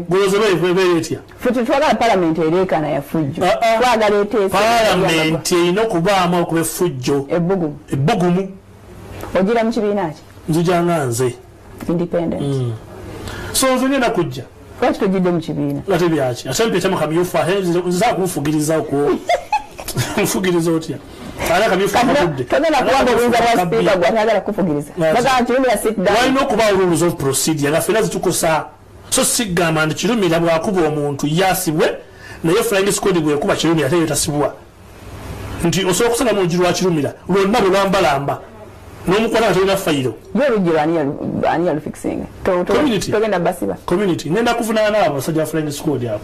S3: goloze beretya
S1: twagala parliament ereekana yafujjo twagala eteesa
S3: parliament erina okubaamu okuba effujjo ebbugumu
S1: ogira mu kibiina ki
S3: nzijanga nze
S1: independent
S3: so nze ngenda kujja
S1: lwaki tojjidde mu kibiina
S3: ate byaki ate mpeta mu kamyufu nza kunfugiriza okwo nfugiriza otya walina okuba rules of procedure nga fena zitukosa so sigamba nti kirumira bwakuba omuntu yasibwe naye flying squad bwekuba kirumira ate yotasibwa nti osobola okusala mungi lwa kirumira lwonna lulambalamba n'omukwata nga talina fayiro community ngenda kuvunaana n'abo abasajja ba flying squad abo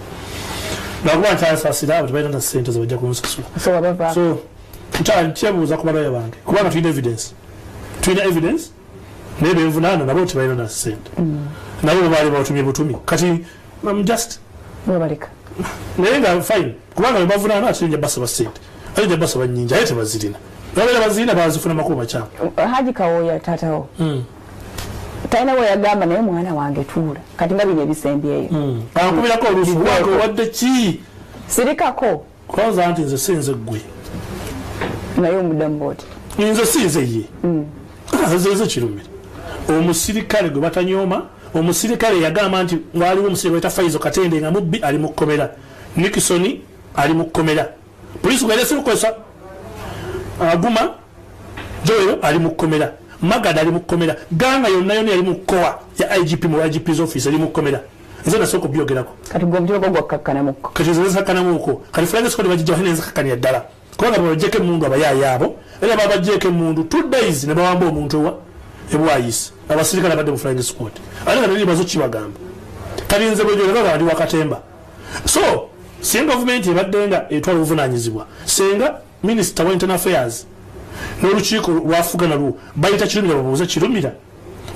S3: nakuba nkyasasira abo tebalina na ssente zebajja kunsasula so kyebuuza ku balaya bange kubanga tulina evidence naye benvunaana nabo tebalina na ssente nabo baali batumye butumi kati just naye nga fine kubanga bebavunaana ate nja basaba ssente ate nja basaba nnyingi aye tebazirina babeera bazirina bazifuna makubo makyamu
S1: Haji Kawoya tatawo talina weyagamba naye mwana wange tuula kati nga bino ebisembyeyo
S3: ankubirako oluusi wange wadde ki
S1: sirikako
S3: kwanza nti nze sinze ggwe
S1: naye omuddamu booti
S3: nze sinze ye nze kirumira omusirikale gwe batanyooma omusirikale yagamba nti waliwo omusirikale weta Faizo Katende nga mubbi ali mu kkomera Nikisoni ali mu kkomera poliisi gwe yalese okukozesa Aguma Joel ali mu kkomera Magada ali mu kkomera Ganga yonna yali mu kkoa ya IGP mu IGP's office ali mu kkomera nze nasooka obyogerako
S1: kati gwe omutima gwo gwakkakanamuko
S3: kati nze nzakanamuko kati Flying Squad bajijja wahene nzakakkanira ddala kubanga babajjeko emundu abayaaye abo era babajjeko emundu 2 days ne bawamba omuntu owa ebwayisa abasirikale abadde mu Flying Squad ate nga nali bazo kibagamba kati nze bwegyogerako ndi wakatemba so singa gavumenti ebadde nga etwala obuvunaanyizibwa senga Minister wa Internal Affairs n'olukiiko lwafuga nalwo bayita kirumira babuuza kirumira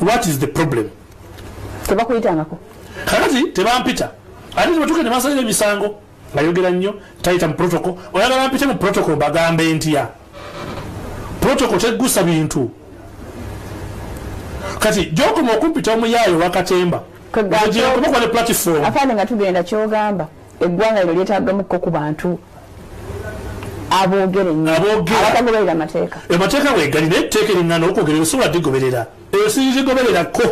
S3: what is the problem
S1: tebakuyitangako
S3: kakati tebampita ate tebatuuka ne basalira emisango ngayogera nnyo tayita mu protocol oyagala mpite mu protocol bagambe ntya protocol teggusa bintu kati gyokoma okumpita omuyaayo wakatemba okoma ne platform
S1: afande nga tugenda kyogamba eggwanga lino lyetagamuko ku bantu aboogere nnyo abatagoberera amateeka
S3: emateeka wegali naye etteeka eriŋŋana okwogerera osobola ddigoberera eyo sirigobererako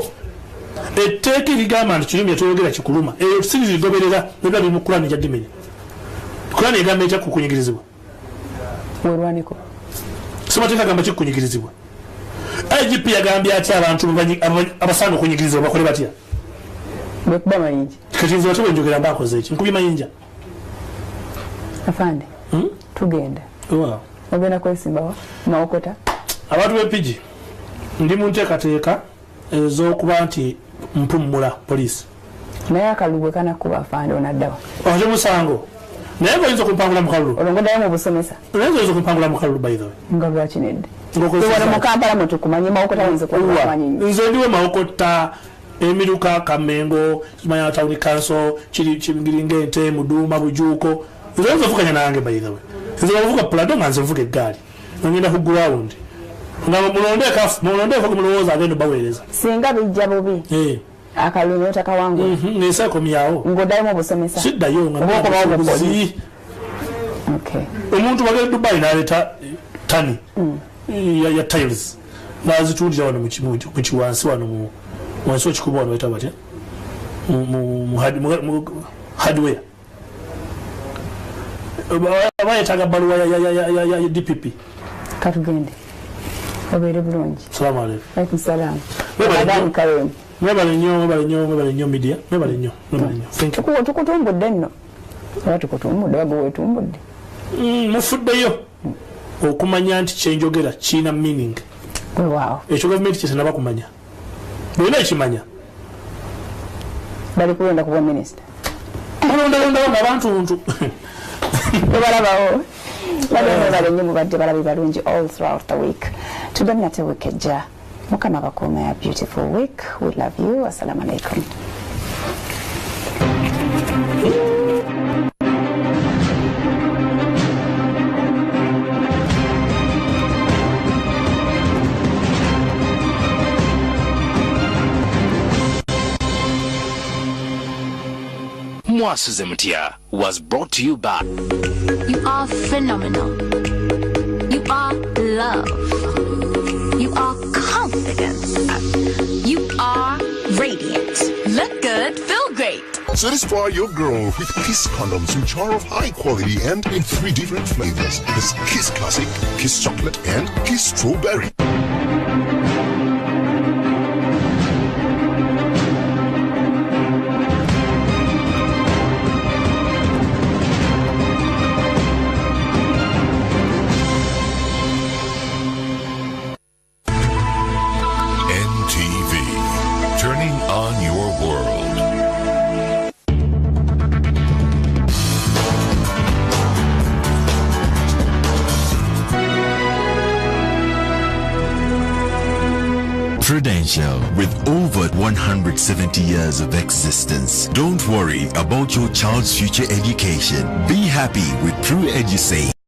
S3: etteeka erigamba nti kirumya toyogera kikuluma eyo sirigoberera neba biri mu Kurani gya dimenya Kurani egamba etya kukunyigirizibwa
S1: werwaniko
S3: simateeka gamba kikunyigirizibwa IGP yagambye ati abantu abasaana okunyigirizibwa bakole batya
S1: bwekuba mayinja
S3: kati nze batebwe njogera mbakoze eki nkubye mayinja
S1: afande tugenda ogenda kwesimbawa mawokota
S3: abantu b'epigi ndi mu nteekateeka ez'okuba nti mpummula poliisi
S1: naye akalulu kanakuba afande onaddawa
S3: ote musango naye oyinza okumpangula mu kalulu
S1: olongodayo mu busomesa
S3: naye oyinza okumpangula mu kalulu by the way
S1: nga lwakinedde wano mu Kampala mutukumanye mawokota oyinza kumanyi
S3: nze ndiwe mawokota emiruka Kamengo kimanya town council kiringa ente Muduuma Bujuuko nze oyinza okuvuganya nange by the way nze bavuga Prado nga nze nvuga eggaali ngenda ku ground nga mulonde ko mulowooza agenda baweereza
S1: singa bijja bubi akalulu otakawangu
S3: nesa komyawo
S1: ngodayo mu busomesa
S3: siddayo nga omuntu bagenda Dubai n'aleeta tani ya tiles nazitundira wano mu kiwansi wano mu wansi w'ekikubo wano weta batya mu hardware bayetaaga baluwa ya DPP
S1: katugende obeere bulungi
S3: salamu alaikum
S1: alaikum salaam
S3: mwebale nnyo media mwebale nnyo
S1: tukutumbudde nno oba tukutumbudde waba wetumbudde
S3: mufuddeyo okumanya nti kyenjogera kiina meaning
S1: wewaawo
S3: ekyo gavumenti kyesinaba kumanya bwena ekimanya
S1: bali kulonda kuba minisita
S3: balondalondawo ng'abantuntu
S1: webalabawo bale nnyo mubadde balabi balungi all throughout the week tudamya te week ejja mukama bakuume a beautiful week we love you assalamu alaikum
S5: Mwasuze Mutya was brought to you by
S15: You are phenomenal. You are love. You are confidence. You are radiant. Look good, feel great.
S16: Satisfy your girl with Kiss condoms, which are of high quality and in 3 different flavors. There's Kiss Classic, Kiss Chocolate, and Kiss Strawberry.
S17: Prudential, with over 170 years of existence. Don't worry about your child's future education. Be happy with PruEduSave.